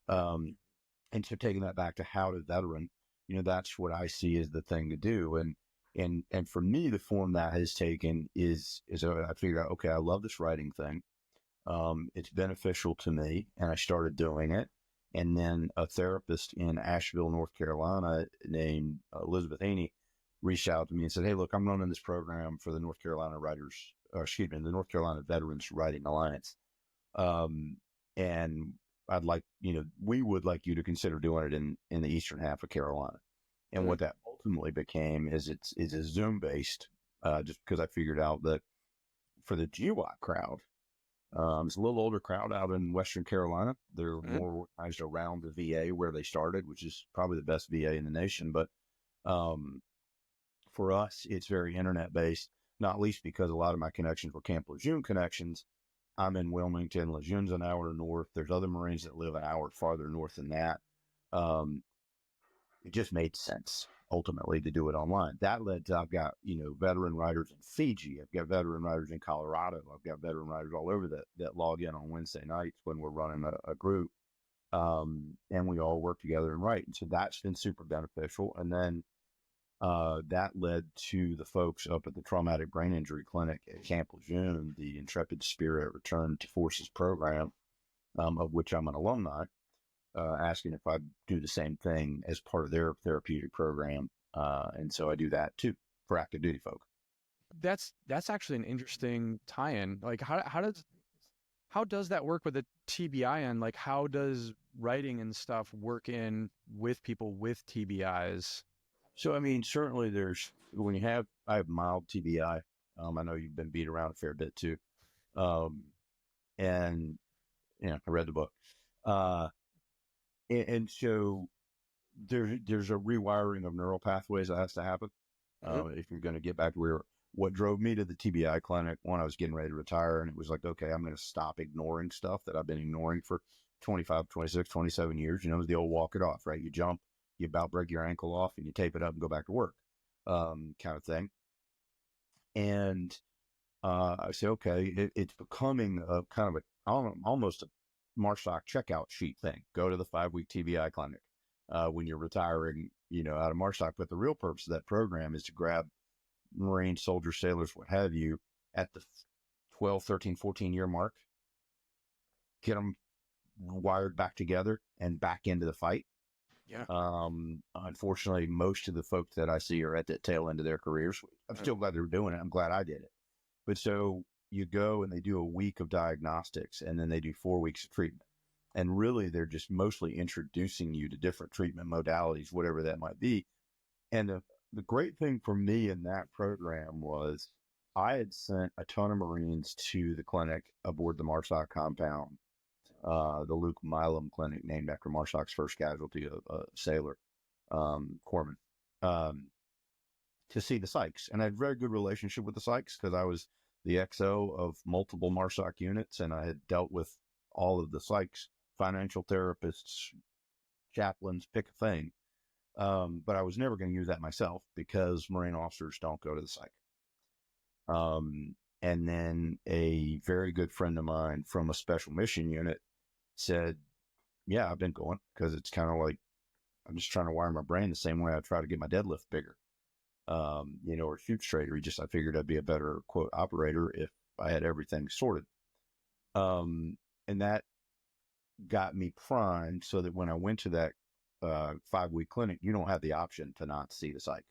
And so taking that back to how to veteran, that's what I see as the thing to do. And for me, the form that has taken is I figured out, okay, I love this writing thing. It's beneficial to me, and I started doing it. And then a therapist in Asheville, North Carolina, named Elizabeth Haney, reached out to me and said, hey, look, I'm running this program for the North Carolina the North Carolina Veterans Writing Alliance. And we would like you to consider doing it in the eastern half of Carolina. And what that ultimately became is it's a Zoom based, just because I figured out that for the GWAT crowd, it's a little older crowd out in Western Carolina. They're more organized around the VA where they started, which is probably the best VA in the nation. But for us, it's very internet based, not least because a lot of my connections were Camp Lejeune connections. I'm in Wilmington. Lejeune's an hour north. There's other Marines that live an hour farther north than that. It just made sense ultimately to do it online. That led to, I've got, veteran writers in Fiji. I've got veteran writers in Colorado. I've got veteran writers all over that log in on Wednesday nights when we're running a group. And we all work together and write. And so that's been super beneficial. And then that led to the folks up at the Traumatic Brain Injury Clinic at Camp Lejeune, the Intrepid Spirit Return to Forces program, of which I'm an alumni, asking if I'd do the same thing as part of their therapeutic program. And so I do that too for active duty folk. That's actually an interesting tie-in. Like how does that work with the TBI, and like how does writing and stuff work in with people with TBIs? So, I mean, certainly I have mild TBI. I know you've been beat around a fair bit too. And I read the book. And so there's a rewiring of neural pathways that has to happen. If you're going to get back to what drove me to the TBI clinic, when I was getting ready to retire, and it was like, okay, I'm going to stop ignoring stuff that I've been ignoring for 25, 26, 27 years. It's the old walk it off, right? You jump, you about break your ankle off, and you tape it up and go back to work, kind of thing. And I say, okay, it's becoming a kind of almost a MARSOC checkout sheet thing. Go to the 5-week TBI clinic when you're retiring, out of MARSOC. But the real purpose of that program is to grab Marine soldiers, sailors, what have you, at the 12, 13, 14-year mark, get them wired back together and back into the fight. Yeah. Unfortunately, most of the folks that I see are at the tail end of their careers. I'm still glad they're doing it. I'm glad I did it. But so you go and they do a week of diagnostics, and then they do 4 weeks of treatment. And really, they're just mostly introducing you to different treatment modalities, whatever that might be. And the great thing for me in that program was I had sent a ton of Marines to the clinic aboard the MARSOC compound, the Luke Milam Clinic, named after MARSOC's first casualty, a sailor, corpsman, to see the psychs. And I had a very good relationship with the psychs because I was the XO of multiple MARSOC units, and I had dealt with all of the psychs, financial therapists, chaplains, pick a thing. But I was never going to use that myself because Marine officers don't go to the psych. And then a very good friend of mine from a special mission unit said, yeah, I've been going, because it's kind of like, I'm just trying to wire my brain the same way I try to get my deadlift bigger, or shoot straighter. I figured I'd be a better, quote, operator if I had everything sorted. And that got me primed so that when I went to that 5-week clinic, you don't have the option to not see the psych.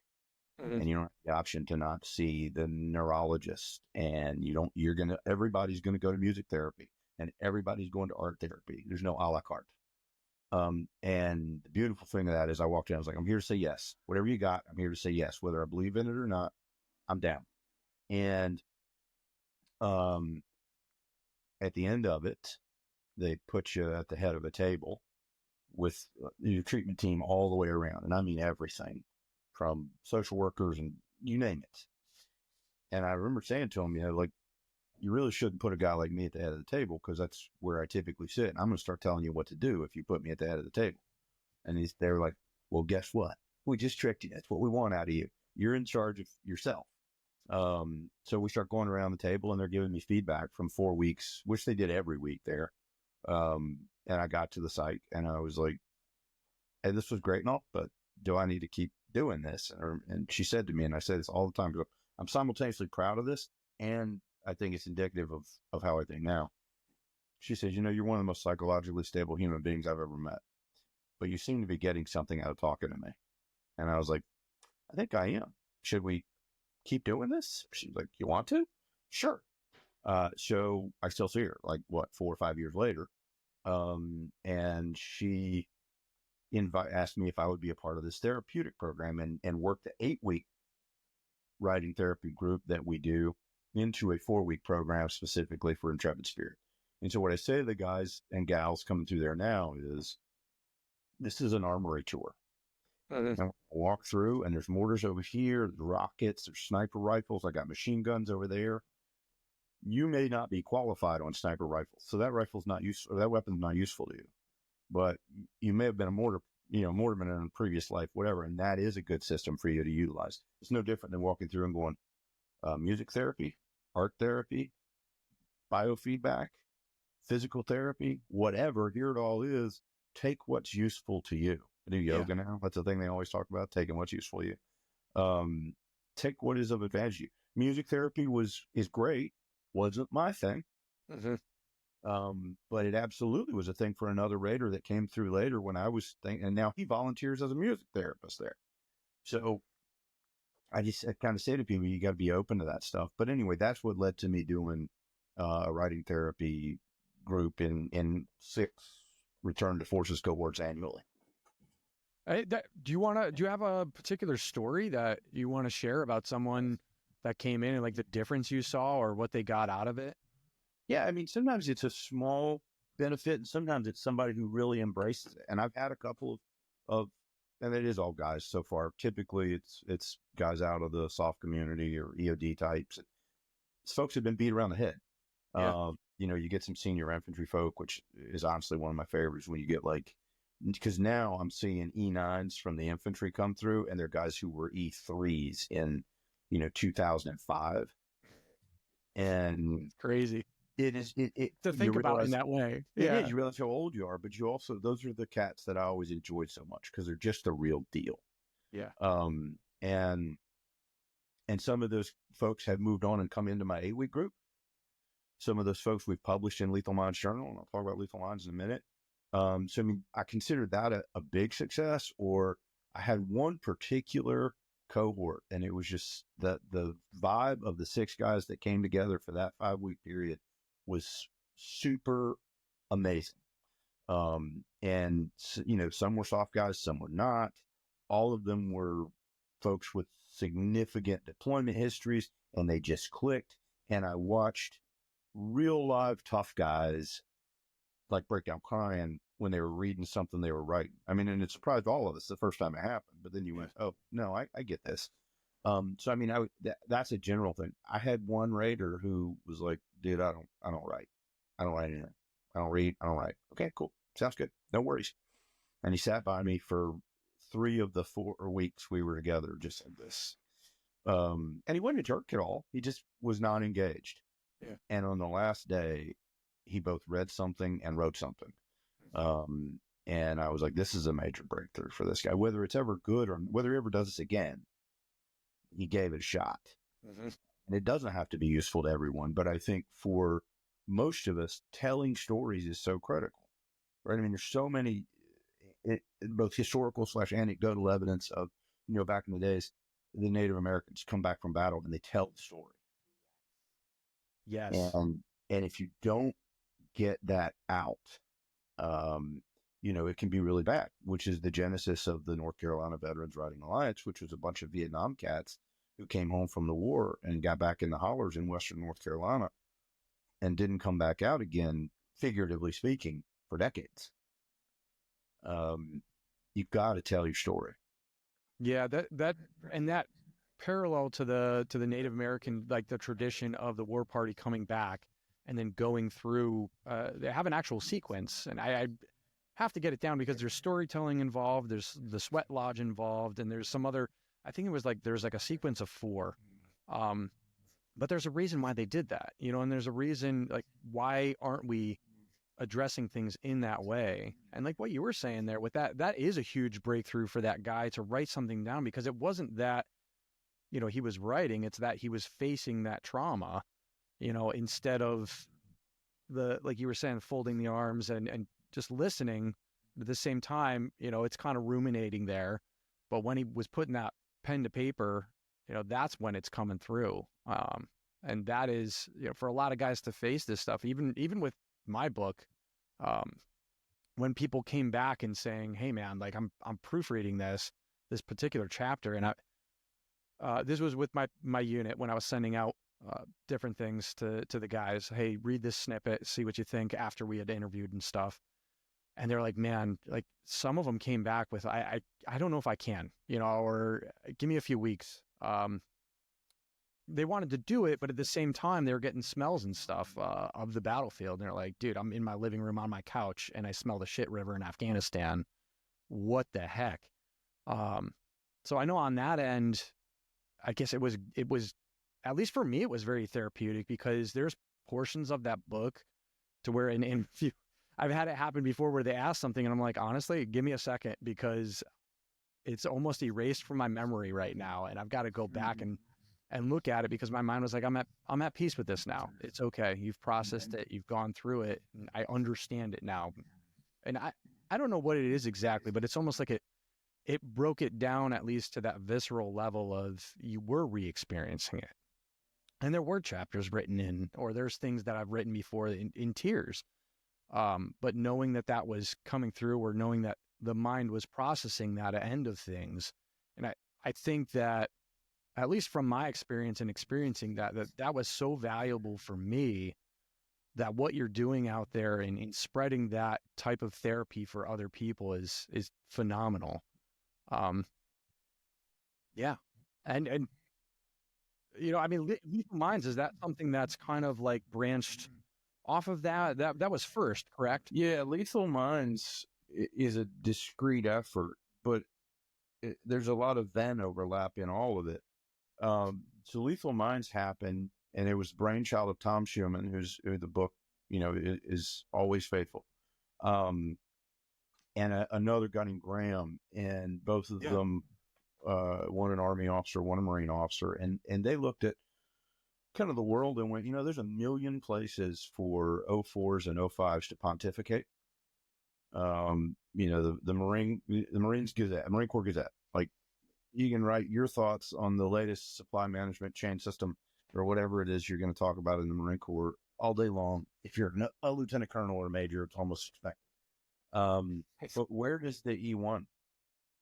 And you don't have the option to not see the neurologist, and everybody's going to go to music therapy, and everybody's going to art therapy. There's no a la carte. And the beautiful thing of that is I walked in, I was like, I'm here to say yes. Whatever you got, I'm here to say yes. Whether I believe in it or not, I'm down. And at the end of it, they put you at the head of a table with your treatment team all the way around. And I mean everything, from social workers and you name it. And I remember saying to them, you really shouldn't put a guy like me at the head of the table, because that's where I typically sit. And I'm going to start telling you what to do if you put me at the head of the table. And they were like, well, guess what? We just tricked you. That's what we want out of you. You're in charge of yourself. So we start going around the table, and they're giving me feedback from 4 weeks, which they did every week there. And I got to the psych, and I was like, hey, this was great and all, but do I need to keep doing this? And she said to me, and I say this all the time, I'm simultaneously proud of this, and I think it's indicative of how I think now. She says, you're one of the most psychologically stable human beings I've ever met, but you seem to be getting something out of talking to me. And I was like, I think I am. Should we keep doing this? She's like, you want to? Sure. So I still see her 4 or 5 years later. And she asked me if I would be a part of this therapeutic program and work the 8-week writing therapy group that we do into a 4-week program specifically for Intrepid Spirit. And so what I say to the guys and gals coming through there now is, this is an armory tour. Mhm. And walk through, and there's mortars over here, there's rockets, there's sniper rifles. I got machine guns over there. You may not be qualified on sniper rifles, so that rifle's not useful, or that weapon's not useful to you. But you may have been a mortarman in a previous life, whatever, and that is a good system for you to utilize. It's no different than walking through and going, music therapy, art therapy, biofeedback, physical therapy, whatever. Here it all is. Take what's useful to you. I do yoga now. That's the thing they always talk about, taking what's useful to you. Take what is of advantage to you. Music therapy is great. Wasn't my thing. But it absolutely was a thing for another Raider that came through later when I was thinking, and now he volunteers as a music therapist there. So I kind of say to people, you got to be open to that stuff. But anyway, that's what led to me doing a writing therapy group in 6 return to forces cohorts annually. Do you have a particular story that you want to share about someone that came in and like the difference you saw or what they got out of it? Yeah, I mean, sometimes it's a small benefit, and sometimes it's somebody who really embraces it. And I've had a couple of and it is all guys so far. Typically, it's guys out of the soft community or EOD types. It's folks have been beat around the head. Yeah. You get some senior infantry folk, which is honestly one of my favorites when you get because now I'm seeing E9s from the infantry come through, and they're guys who were E3s in, 2005. And It's crazy. it is To think about in that way. It Yeah. is. You realize how old you are, but you also, those are the cats that I always enjoyed so much because they're just the real deal. Yeah. And some of those folks have moved on and come into my 8-week group. Some of those folks we've published in Lethal Minds Journal, and I'll talk about Lethal Minds in a minute. So, I mean, I consider that a big success. Or I had one particular cohort, and it was just the vibe of the 6 guys that came together for that 5-week period was super amazing. And, some were soft guys, some were not. All of them were folks with significant deployment histories, and they just clicked. And I watched real live tough guys like break down crying when they were reading something they were writing. I mean, and it surprised all of us the first time it happened, but then you went, oh no, I get this. So, I mean, that's a general thing. I had one Raider who was like, dude, I don't write. I don't write anything. I don't read. I don't write. Okay, cool. Sounds good. No worries. And he sat by me for 3 of the 4 weeks we were together, just said this. And he wasn't a jerk at all. He just was not engaged. Yeah. And on the last day, he both read something and wrote something. And I was like, this is a major breakthrough for this guy. Whether it's ever good or whether he ever does this again, he gave it a shot. And it doesn't have to be useful to everyone, but I think for most of us, telling stories is so critical, right? I mean, there's so many, both historical / anecdotal evidence of, back in the days, the Native Americans come back from battle and they tell the story. Yes. And if you don't get that out, it can be really bad, which is the genesis of the North Carolina Veterans Writing Alliance, which was a bunch of Vietnam cats who came home from the war and got back in the hollers in Western North Carolina and didn't come back out again, figuratively speaking, for decades. You've got to tell your story. Yeah, that parallel to the Native American, like the tradition of the war party coming back and then going through, they have an actual sequence, and I have to get it down because there's storytelling involved, there's the sweat lodge involved, and there's some other, I think it was like, there's like a sequence of 4. But there's a reason why they did that, and there's a reason, like, why aren't we addressing things in that way? And like what you were saying there with that is a huge breakthrough for that guy to write something down, because it wasn't that, he was writing, it's that he was facing that trauma, instead of like you were saying, folding the arms and just listening. At the same time, it's kind of ruminating there. But when he was putting that pen to paper, that's when it's coming through. And that is, for a lot of guys to face this stuff, even with my book, when people came back and saying, "Hey, man, like I'm proofreading this particular chapter," and this was with my unit when I was sending out different things to the guys. Hey, read this snippet, see what you think after we had interviewed and stuff. And they're like, man, like some of them came back with, I don't know if I can, or give me a few weeks. They wanted to do it, but at the same time, they were getting smells and stuff of the battlefield. And they're like, dude, I'm in my living room on my couch and I smell the shit river in Afghanistan. What the heck? So I know on that end, I guess it was, at least for me, it was very therapeutic because there's portions of that book to where, I've had it happen before where they ask something and I'm like, honestly, give me a second because it's almost erased from my memory right now. And I've got to go back and look at it because my mind was like, I'm at peace with this now. It's okay. You've processed it. You've gone through it. And I understand it now. And I don't know what it is exactly, but it's almost like it broke it down at least to that visceral level of you were re-experiencing it. And there were chapters written in, or there's things that I've written before in tears. But knowing that was coming through, or knowing that the mind was processing that end of things. And I think that, at least from my experience and experiencing that was so valuable for me, that what you're doing out there in spreading that type of therapy for other people is phenomenal. Yeah. And I mean, Lethal Minds, is that something that's kind of like branched off of that? That was first, correct? Yeah, Lethal Minds is a discrete effort, but there's a lot of then overlap in all of it. So Lethal Minds happened, and it was brainchild of Tom Schumann, who the book, is always faithful. And another guy named Graham, and both of them, one an Army officer, one a Marine officer, and they looked at kind of the world and went, there's a million places for 04s and 05s to pontificate. The Marines Gazette, Marine Corps Gazette, like you can write your thoughts on the latest supply management chain system or whatever it is you're going to talk about in the Marine Corps all day long. If you're a lieutenant colonel or a major, it's almost expected. But where does the E1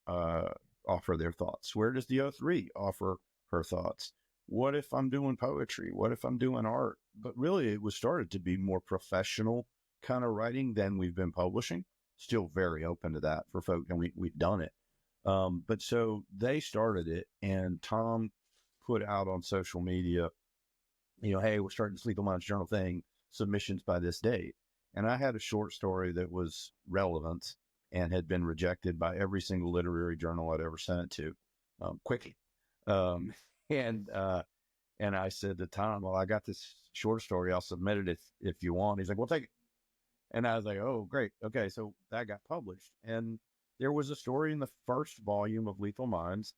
offer their thoughts? Where does the 03 offer her thoughts? What if I'm doing poetry? What if I'm doing art? But really, it was started to be more professional kind of writing than we've been publishing. Still very open to that for folk, and we've done it. But so they started it, and Tom put out on social media, hey, we're starting this Lethal Minds Journal thing, submissions by this date. And I had a short story that was relevant and had been rejected by every single literary journal I'd ever sent it to, quickly. And I said to Tom, well, I got this short story. I'll submit it if you want. He's like, well, take it. And I was like, oh, great. Okay. So that got published. And there was a story in the first volume of Lethal Minds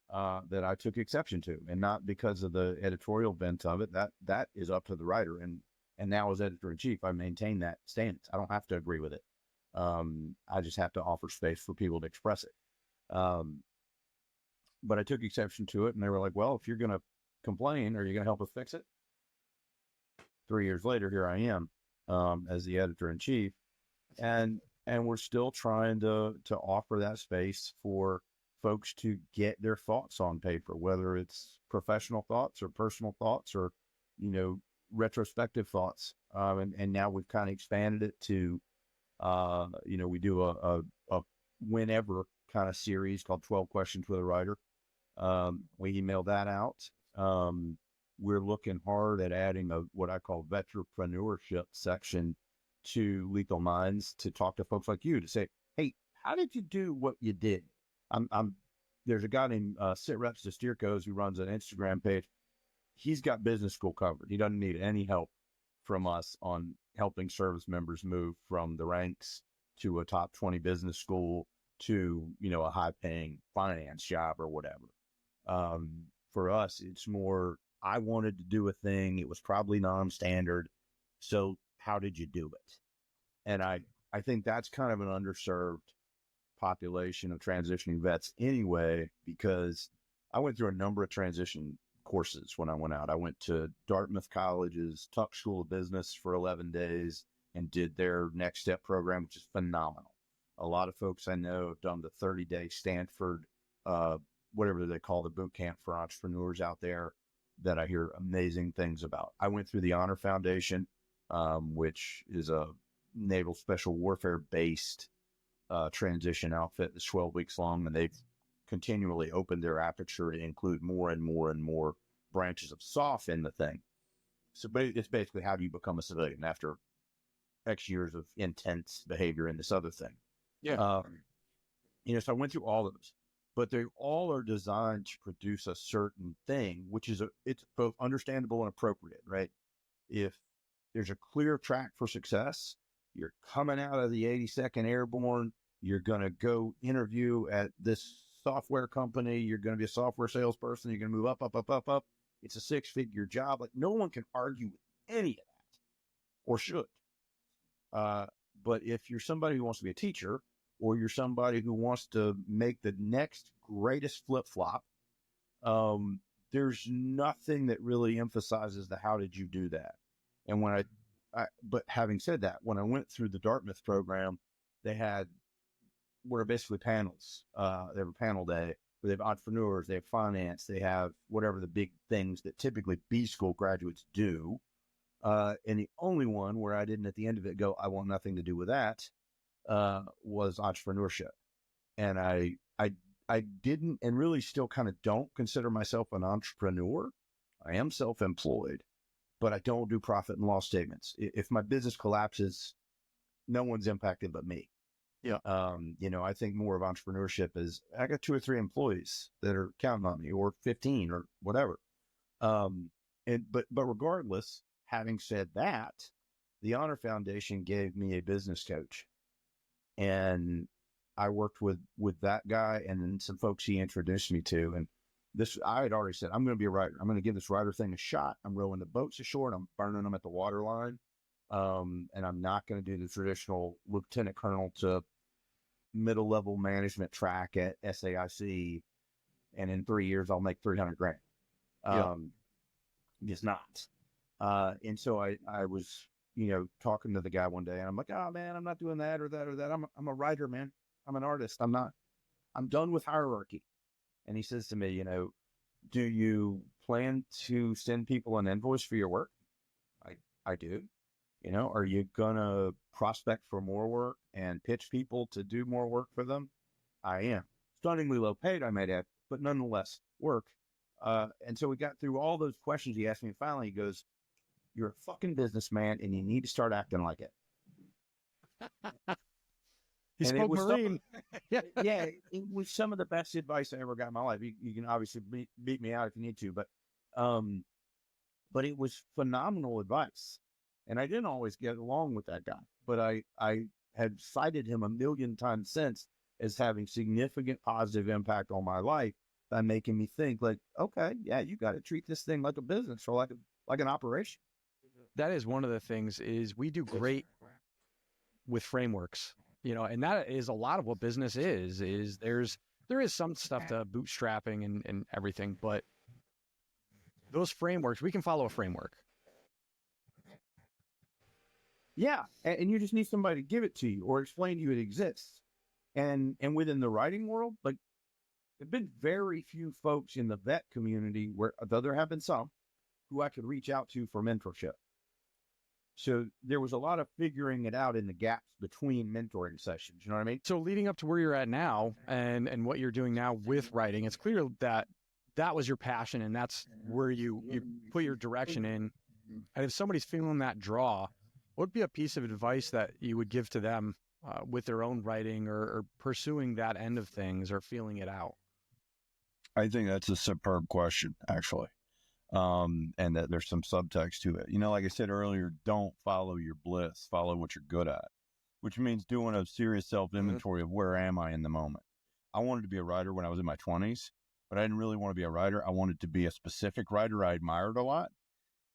that I took exception to, and not because of the editorial bent of it. That is up to the writer. And now as editor-in-chief, I maintain that stance. I don't have to agree with it. I just have to offer space for people to express it. But I took exception to it, and they were like, well, if you're going to complain, are you going to help us fix it? 3 years later, here I am as the editor-in-chief, and we're still trying to offer that space for folks to get their thoughts on paper, whether it's professional thoughts or personal thoughts or, retrospective thoughts. And now we've kind of expanded it to, we do a whenever kind of series called 12 Questions with a Writer. We email that out. We're looking hard at adding what I call veteranpreneurship section to Lethal Minds to talk to folks like you to say, hey, how did you do what you did? There's a guy named Sitreps Stirkos who runs an Instagram page. He's got business school covered. He doesn't need any help from us on helping service members move from the ranks to a top 20 business school to, a high paying finance job or whatever. For us, it's more, I wanted to do a thing. It was probably non-standard. So how did you do it? And I think that's kind of an underserved population of transitioning vets anyway, because I went through a number of transition courses when I went out. I went to Dartmouth College's Tuck School of Business for 11 days, and did their Next Step program, which is phenomenal. A lot of folks I know have done the 30-day Stanford, whatever they call the boot camp for entrepreneurs out there, that I hear amazing things about. I went through the Honor Foundation, which is a Naval Special Warfare based transition outfit that's 12 weeks long, and they've continually opened their aperture to include more and more and more branches of SOF in the thing. So it's basically, how do you become a civilian after X years of intense behavior in this other thing? Yeah. So I went through all of those, but they all are designed to produce a certain thing, which is it's both understandable and appropriate, right? If there's a clear track for success, you're coming out of the 82nd Airborne, you're going to go interview at this software company, you're going to be a software salesperson, you're going to move up, up, up, up, up. It's a 6-figure job. Like, no one can argue with any of that, or should. But if you're somebody who wants to be a teacher, or you're somebody who wants to make the next greatest flip-flop, there's nothing that really emphasizes the how did you do that. And but having said that, when I went through the Dartmouth program, they had what are basically panels. They have a panel day where they have entrepreneurs, they have finance, they have whatever the big things that typically B school graduates do. And the only one where I didn't at the end of it go, I want nothing to do with that, was entrepreneurship. And I didn't, and really still kind of don't consider myself an entrepreneur. I am self-employed, but I don't do profit and loss statements. If my business collapses, no one's impacted but me. Yeah. I think more of entrepreneurship is, I got 2 or 3 employees that are counting on me, or 15 or whatever. But regardless, having said that, the Honor Foundation gave me a business coach, and I worked with that guy and then some folks he introduced me to. And I had already said, I'm going to be a writer. I'm going to give this writer thing a shot. I'm rowing the boats ashore and I'm burning them at the waterline. And I'm not going to do the traditional lieutenant colonel to middle level management track at SAIC. And in 3 years, I'll make $300,000. It's not. And so I was, talking to the guy one day, and I'm like, oh man, I'm not doing that or that or that. I'm a writer, man. I'm an artist. I'm done with hierarchy. And he says to me, do you plan to send people an invoice for your work? I do. Are you going to prospect for more work and pitch people to do more work for them? I am. Stunningly low paid, I might add, but nonetheless work. And so we got through all those questions he asked me. And finally, he goes, you're a fucking businessman and you need to start acting like it. He spoke Marine. Yeah, it was some of the best advice I ever got in my life. You can obviously beat me out if you need to, but it was phenomenal advice. And I didn't always get along with that guy, but I had cited him a million times since as having significant positive impact on my life by making me think like, okay, yeah, you got to treat this thing like a business or like an operation. That is one of the things is we do great with frameworks, and that is a lot of what business is there is some stuff to bootstrapping and everything, but those frameworks, we can follow a framework. Yeah. And you just need somebody to give it to you or explain to you it exists. And within the writing world, like, there've been very few folks in the vet community though there have been some, who I could reach out to for mentorship. So there was a lot of figuring it out in the gaps between mentoring sessions. You know what I mean? So leading up to where you're at now and what you're doing now with writing, it's clear that was your passion and that's where you put your direction in. And if somebody's feeling that draw, what would be a piece of advice that you would give to them with their own writing or pursuing that end of things or feeling it out? I think that's a superb question, actually. And that there's some subtext to it. Like I said earlier, don't follow your bliss, follow what you're good at, which means doing a serious self-inventory of where am I in the moment. I wanted to be a writer when I was in my 20s, but I didn't really want to be a writer. I wanted to be a specific writer I admired a lot.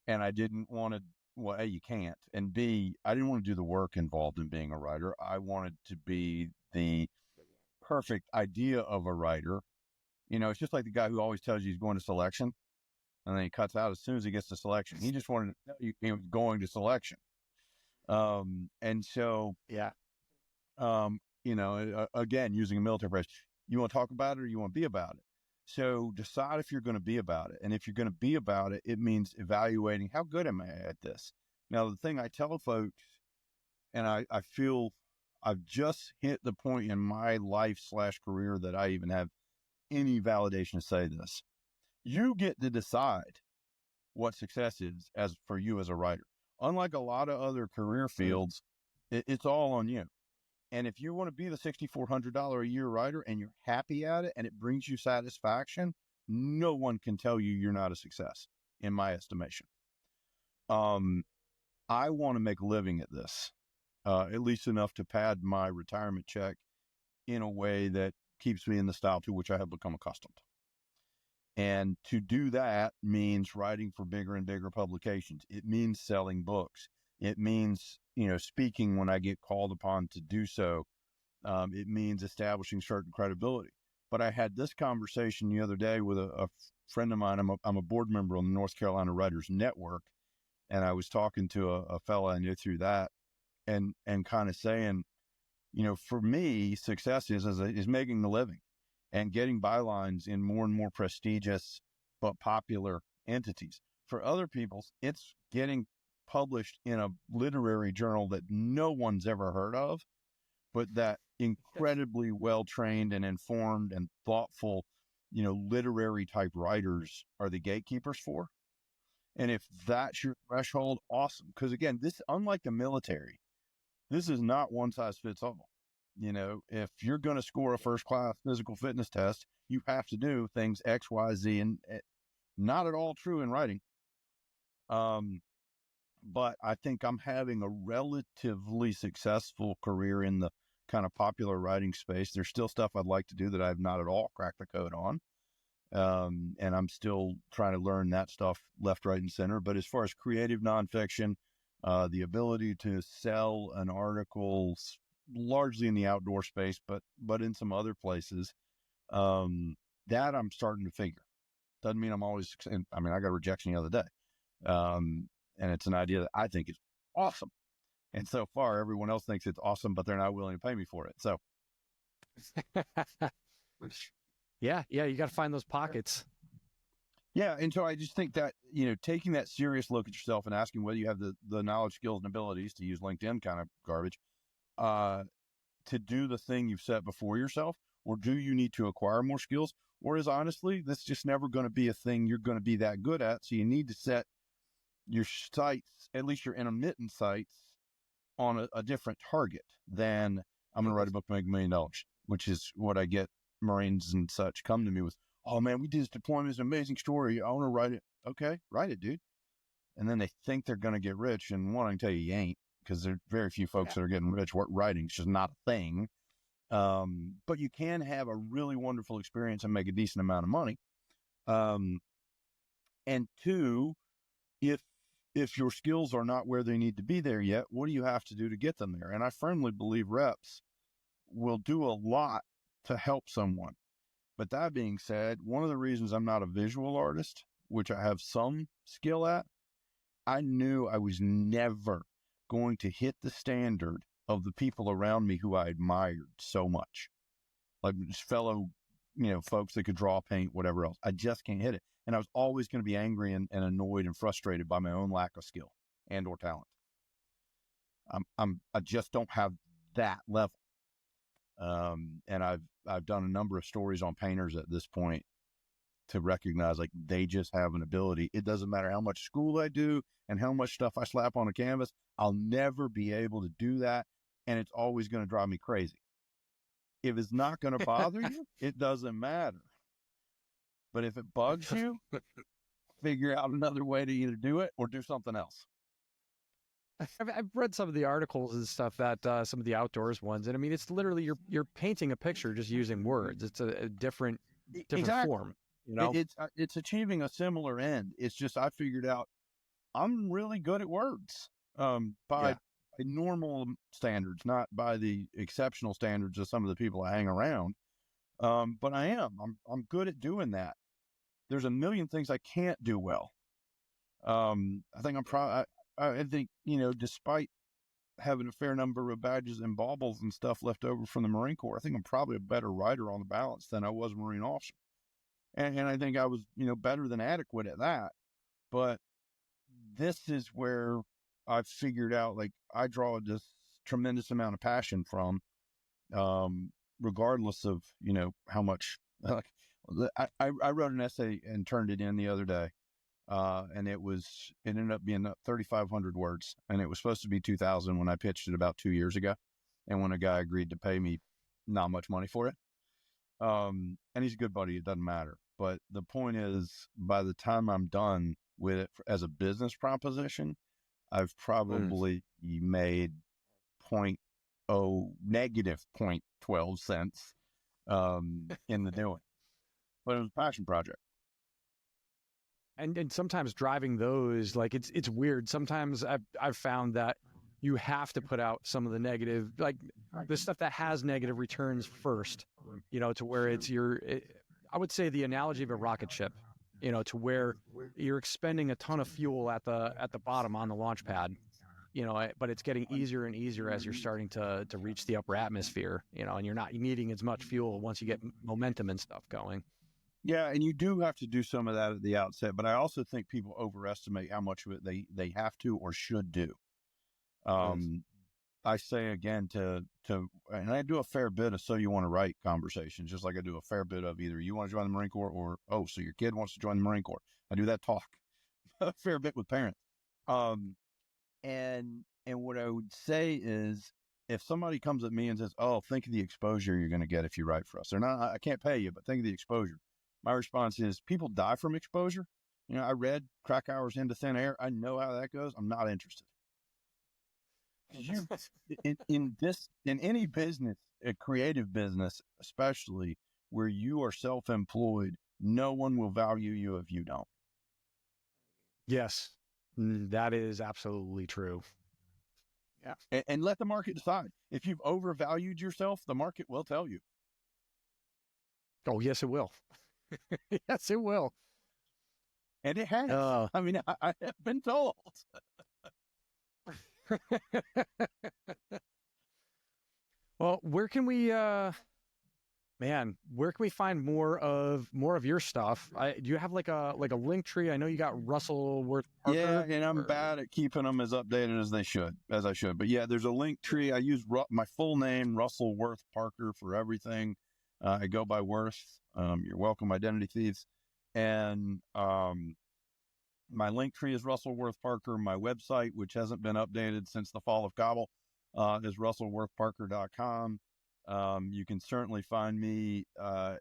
And I didn't want to, well, A, you can't. And B, I didn't want to do the work involved in being a writer. I wanted to be the perfect idea of a writer. It's just like the guy who always tells you he's going to selection. And then he cuts out as soon as he gets to selection. He just wanted to know he was going to selection. And so, Yeah. again, using a military phrase, you want to talk about it or you want to be about it. So decide if you're going to be about it. And if you're going to be about it, it means evaluating how good am I at this? Now, the thing I tell folks, and I feel I've just hit the point in my life/career that I even have any validation to say this. You get to decide what success is as for you as a writer. Unlike a lot of other career fields, it's all on you. And if you want to be the $6,400 a year writer and you're happy at it and it brings you satisfaction, no one can tell you you're not a success, in my estimation. I want to make a living at this, at least enough to pad my retirement check in a way that keeps me in the style to which I have become accustomed. And to do that means writing for bigger and bigger publications. It means selling books. It means, speaking when I get called upon to do so. It means establishing certain credibility. But I had this conversation the other day with a friend of mine. I'm a board member on the North Carolina Writers Network. And I was talking to a fella I knew through that and kind of saying, for me, success is making a living and getting bylines in more and more prestigious but popular entities. For other people, it's getting published in a literary journal that no one's ever heard of, but that incredibly well-trained and informed and thoughtful, literary type writers are the gatekeepers for. And if that's your threshold, awesome. Because again, this, unlike the military, this is not one size fits all. If you're going to score a first-class physical fitness test, you have to do things X, Y, Z, and not at all true in writing. But I think I'm having a relatively successful career in the kind of popular writing space. There's still stuff I'd like to do that I've not at all cracked the code on. And I'm still trying to learn that stuff left, right, and center. But as far as creative nonfiction, the ability to sell an article largely in the outdoor space, but in some other places, that I'm starting to figure. Doesn't mean I'm always, I got a rejection the other day. And it's an idea that I think is awesome. And so far, everyone else thinks it's awesome, but they're not willing to pay me for it. So. Yeah. You got to find those pockets. Yeah. And so I just think that, taking that serious look at yourself and asking whether you have the knowledge, skills, and abilities, to use LinkedIn kind of garbage, to do the thing you've set before yourself, or do you need to acquire more skills? Or is honestly, that's just never going to be a thing you're going to be that good at. So you need to set your sights, at least your intermittent sights, on a different target than I'm going to write a book to make $1 million, which is what I get Marines and such come to me with. Oh man, we did this deployment. It's an amazing story. I want to write it. Okay, write it, dude. And then they think they're going to get rich. And one, I can tell you ain't, because there are very few folks that are getting rich. Writing is just not a thing. But you can have a really wonderful experience and make a decent amount of money. And two, if your skills are not where they need to be there yet, what do you have to do to get them there? And I firmly believe reps will do a lot to help someone. But that being said, one of the reasons I'm not a visual artist, which I have some skill at, I knew I was never going to hit the standard of the people around me who I admired so much. Like just fellow, folks that could draw, paint, whatever else. I just can't hit it. And I was always going to be angry and annoyed and frustrated by my own lack of skill and or talent. I just don't have that level. And I've done a number of stories on painters at this point to recognize like they just have an ability. It doesn't matter how much school I do and how much stuff I slap on a canvas. I'll never be able to do that. And it's always going to drive me crazy. If it's not going to bother you, it doesn't matter. But if it bugs you, figure out another way to either do it or do something else. I've read some of the articles and stuff that some of the outdoors ones, and it's literally you're painting a picture just using words. It's a different exactly. form. It's achieving a similar end. It's just I figured out I'm really good at words by normal standards, not by the exceptional standards of some of the people I hang around. But I am. I'm good at doing that. There's a million things I can't do well. I think I think, despite having a fair number of badges and baubles and stuff left over from the Marine Corps. I think I'm probably a better writer on the balance than I was a Marine officer. And I think I was, better than adequate at that. But this is where I've figured out, like, I draw this tremendous amount of passion from, regardless of, how much. I wrote an essay and turned it in the other day. And it ended up being 3,500 words, and it was supposed to be 2,000 when I pitched it about 2 years ago. And when a guy agreed to pay me not much money for it. And he's a good buddy. It doesn't matter. But the point is, by the time I'm done with it as a business proposition, I've probably made negative 0.12 cents, in the doing. But it was a passion project. And sometimes driving those, like, it's weird. Sometimes I've found that you have to put out some of the negative, like the stuff that has negative returns first, to where I would say the analogy of a rocket ship, to where you're expending a ton of fuel at the bottom on the launch pad, but it's getting easier and easier as you're starting to reach the upper atmosphere, and you're not needing as much fuel once you get momentum and stuff going. Yeah, and you do have to do some of that at the outset, but I also think people overestimate how much of it they have to or should do. I say again and I do a fair bit of so you want to write conversations, just like I do a fair bit of either you want to join the Marine Corps or, oh, so your kid wants to join the Marine Corps. I do that talk a fair bit with parents. And what I would say is, if somebody comes at me and says, oh, think of the exposure you're going to get if you write for us. I can't pay you, but think of the exposure. My response is, people die from exposure. I read Krakauer's Into Thin Air. I know how that goes. I'm not interested. In any business, a creative business, especially where you are self-employed, no one will value you if you don't. Yes, that is absolutely true. Yeah. And let the market decide. If you've overvalued yourself, the market will tell you. Oh, yes, it will. Yes, it will. And it has. I have been told. Well, where can we find more of your stuff? Do you have like a link tree? I know you got Russell Worth Parker. Yeah, and I'm bad at keeping them as updated as I should. But yeah, there's a link tree. I use my full name, Russell Worth Parker, for everything. I go by Worth. You're welcome, identity thieves. And my link tree is Russell Worth Parker. My website, which hasn't been updated since the fall of Kabul, is russellworthparker.com. You can certainly find me at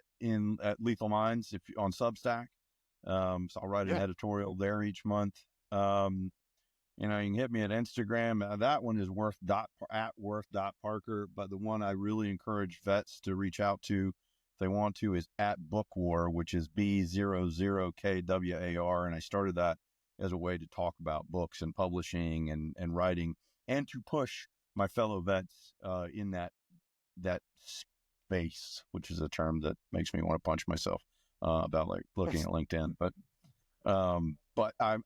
Lethal Minds on Substack. So I'll write an editorial there each month. You can hit me at Instagram. That one is worth.parker. But the one I really encourage vets to reach out to, if they want to, is at Bookwar, which is B00KWAR. And I started that as a way to talk about books and publishing and writing, and to push my fellow vets in that space, which is a term that makes me want to punch myself about like looking at LinkedIn. But I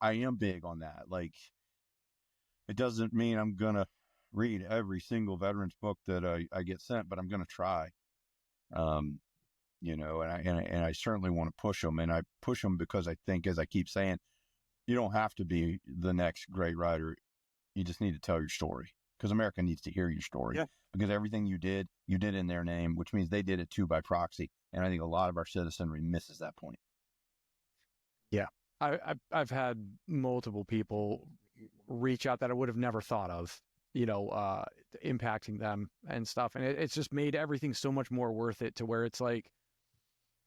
am big on that. Like, it doesn't mean I'm going to read every single veteran's book that I get sent, but I'm going to try. And I certainly want to push them, and I push them because I think, as I keep saying, you don't have to be the next great writer. You just need to tell your story, because America needs to hear your story. Yeah. Because everything you did in their name, which means they did it too by proxy. And I think a lot of our citizenry misses that point. Yeah. I've had multiple people reach out that I would have never thought of, impacting them and stuff. And it's just made everything so much more worth it, to where it's like,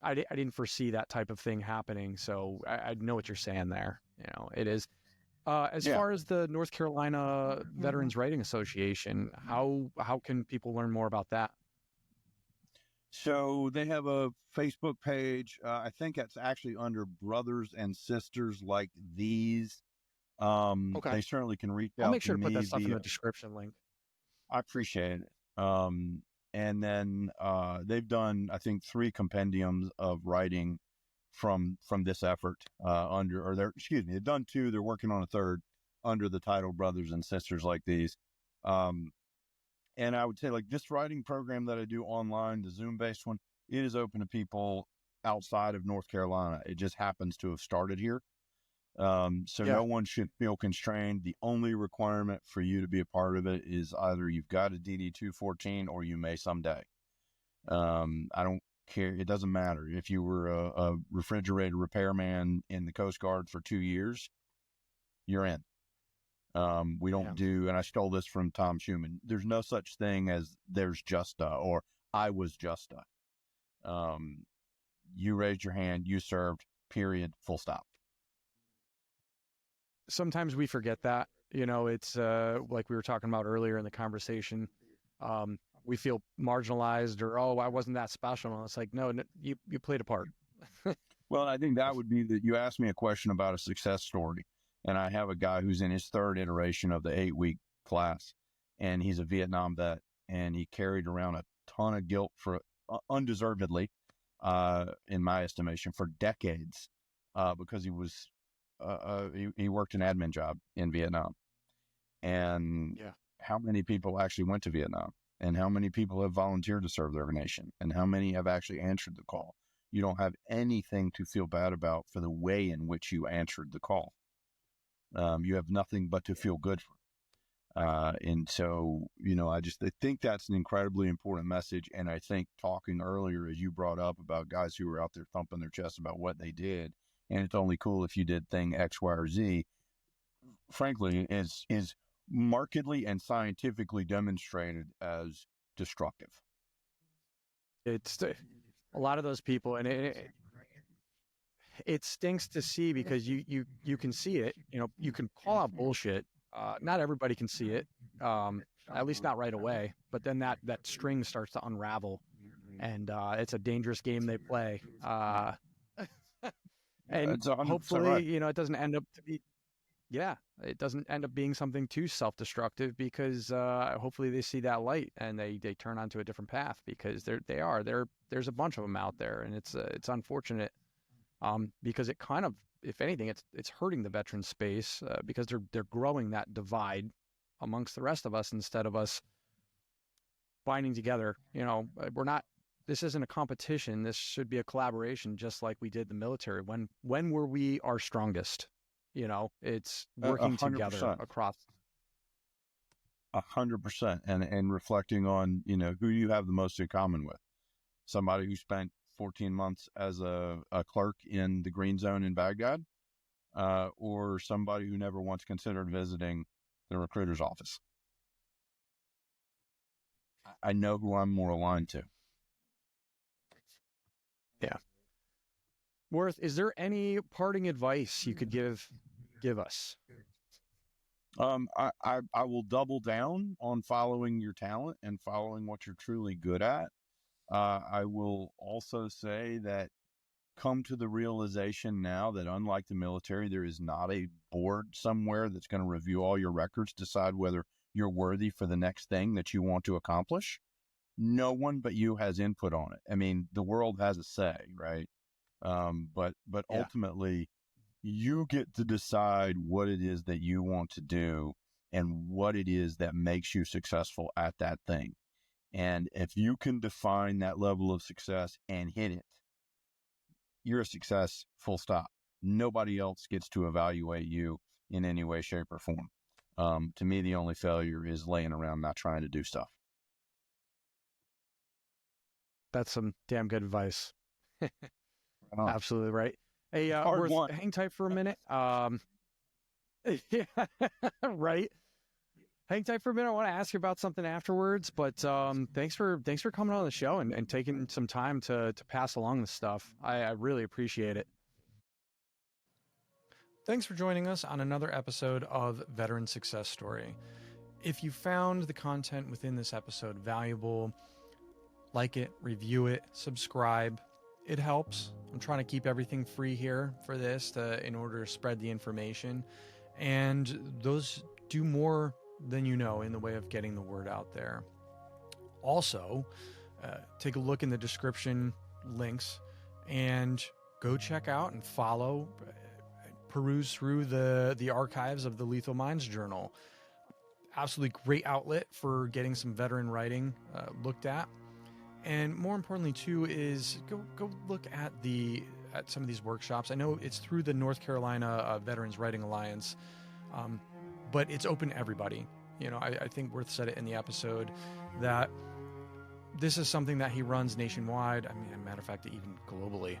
I didn't foresee that type of thing happening. So I know what you're saying there. It is. As far as the North Carolina Veterans Writing Association, how can people learn more about that? So they have a Facebook page. I think it's actually under Brothers and Sisters Like These. Okay. They certainly can reach out. I'll make sure to put that stuff in the description link. I appreciate it. And then they've done, I think, 3 compendiums of writing from this effort they've done 2. They're working on a 3rd under the title Brothers and Sisters Like These. And I would say, like, this writing program that I do online, the Zoom-based one, it is open to people outside of North Carolina. It just happens to have started here. So Yeah. no one should feel constrained. The only requirement for you to be a part of it is either you've got a DD-214 or you may someday. I don't care. It doesn't matter. If you were a refrigerator repairman in the Coast Guard for 2 years, you're in. We don't do, and I stole this from Tom Schumann, there's no such thing as there's just a, or I was just a. You raised your hand, you served, period, full stop. Sometimes we forget that, it's like we were talking about earlier in the conversation. We feel marginalized or, oh, I wasn't that special. And it's like, no, you played a part. Well, I think that would be that you asked me a question about a success story. And I have a guy who's in his third iteration of the 8-week class, and he's a Vietnam vet, and he carried around a ton of guilt for undeservedly, in my estimation, for decades, because he was he worked an admin job in Vietnam. And how many people actually went to Vietnam, and how many people have volunteered to serve their nation, and how many have actually answered the call? You don't have anything to feel bad about for the way in which you answered the call. You have nothing but to feel good for. And so, I think that's an incredibly important message. And I think talking earlier, as you brought up about guys who were out there thumping their chest about what they did, and it's only cool if you did thing X, Y, or Z, frankly, is markedly and scientifically demonstrated as destructive. It's a lot of those people, and it stinks to see, because you can see it. You can call out bullshit. Not everybody can see it, at least not right away. But then that string starts to unravel, and it's a dangerous game they play. And hopefully, right. it doesn't end up to be. Yeah, it doesn't end up being something too self-destructive, because hopefully they see that light and they turn onto a different path, because there's a bunch of them out there, and it's unfortunate. Because it kind of, if anything, it's hurting the veteran space, because they're growing that divide amongst the rest of us instead of us binding together. This isn't a competition. This should be a collaboration, just like we did the military. When were we our strongest? It's working 100%. together across. 100%, and reflecting on, who you have the most in common with. Somebody who spent 14 months as a clerk in the green zone in Baghdad, or somebody who never once considered visiting the recruiter's office. I know who I'm more aligned to. Yeah. Worth, is there any parting advice you could give us? I will double down on following your talent and following what you're truly good at. I will also say that come to the realization now that, unlike the military, there is not a board somewhere that's going to review all your records, decide whether you're worthy for the next thing that you want to accomplish. No one but you has input on it. I mean, the world has a say, right? But ultimately, you get to decide what it is that you want to do and what it is that makes you successful at that thing. And if you can define that level of success and hit it, you're a success, full stop. Nobody else gets to evaluate you in any way, shape, or form. To me, the only failure is laying around not trying to do stuff. That's some damn good advice. Absolutely right. Hey, Worth, hang tight for a minute. Yeah, right. Hang tight for a minute. I want to ask you about something afterwards, but thanks for coming on the show and taking some time to pass along this stuff. I really appreciate it. Thanks for joining us on another episode of Veteran Success Story. If you found the content within this episode valuable, like it, review it, subscribe. It helps. I'm trying to keep everything free here for this in order to spread the information. And those do more than you know in the way of getting the word out there. Also, take a look in the description links and go check out and follow, peruse through the archives of the Lethal Minds Journal. absolutely great outlet for getting some veteran writing looked at. And more importantly, too, is go look at some of these workshops. I know it's through the North Carolina Veterans Writing Alliance, but it's open to everybody. You know, I think Worth said it in the episode that this is something that he runs nationwide. I mean, as a matter of fact, even globally.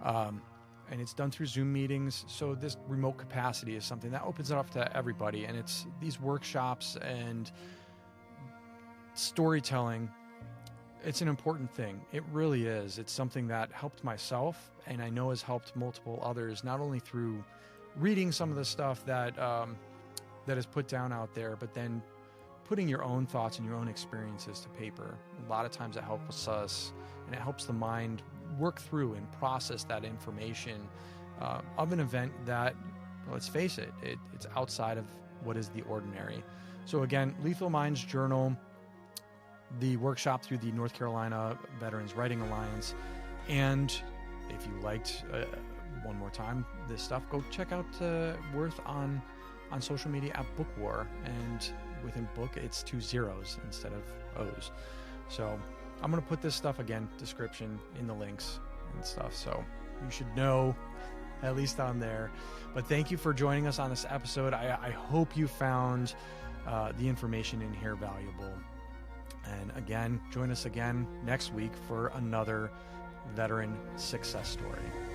And it's done through Zoom meetings. So this remote capacity is something that opens it up to everybody. And it's these workshops and storytelling. It's an important thing. It really is. It's something that helped myself, and I know has helped multiple others, not only through reading some of the stuff that is put down out there, but then putting your own thoughts and your own experiences to paper. A lot of times it helps us, and it helps the mind work through and process that information of an event that, let's face it, it's outside of what is the ordinary. So again, Lethal Minds Journal, the workshop through the North Carolina Veterans Writing Alliance, and if you liked, one more time, this stuff, go check out Worth on social media at Book War, and within book, it's 2 zeros instead of O's. So I'm going to put this stuff, again, description in the links and stuff, so you should know, at least on there. But thank you for joining us on this episode. I hope you found the information in here valuable. And again, join us again next week for another veteran success story.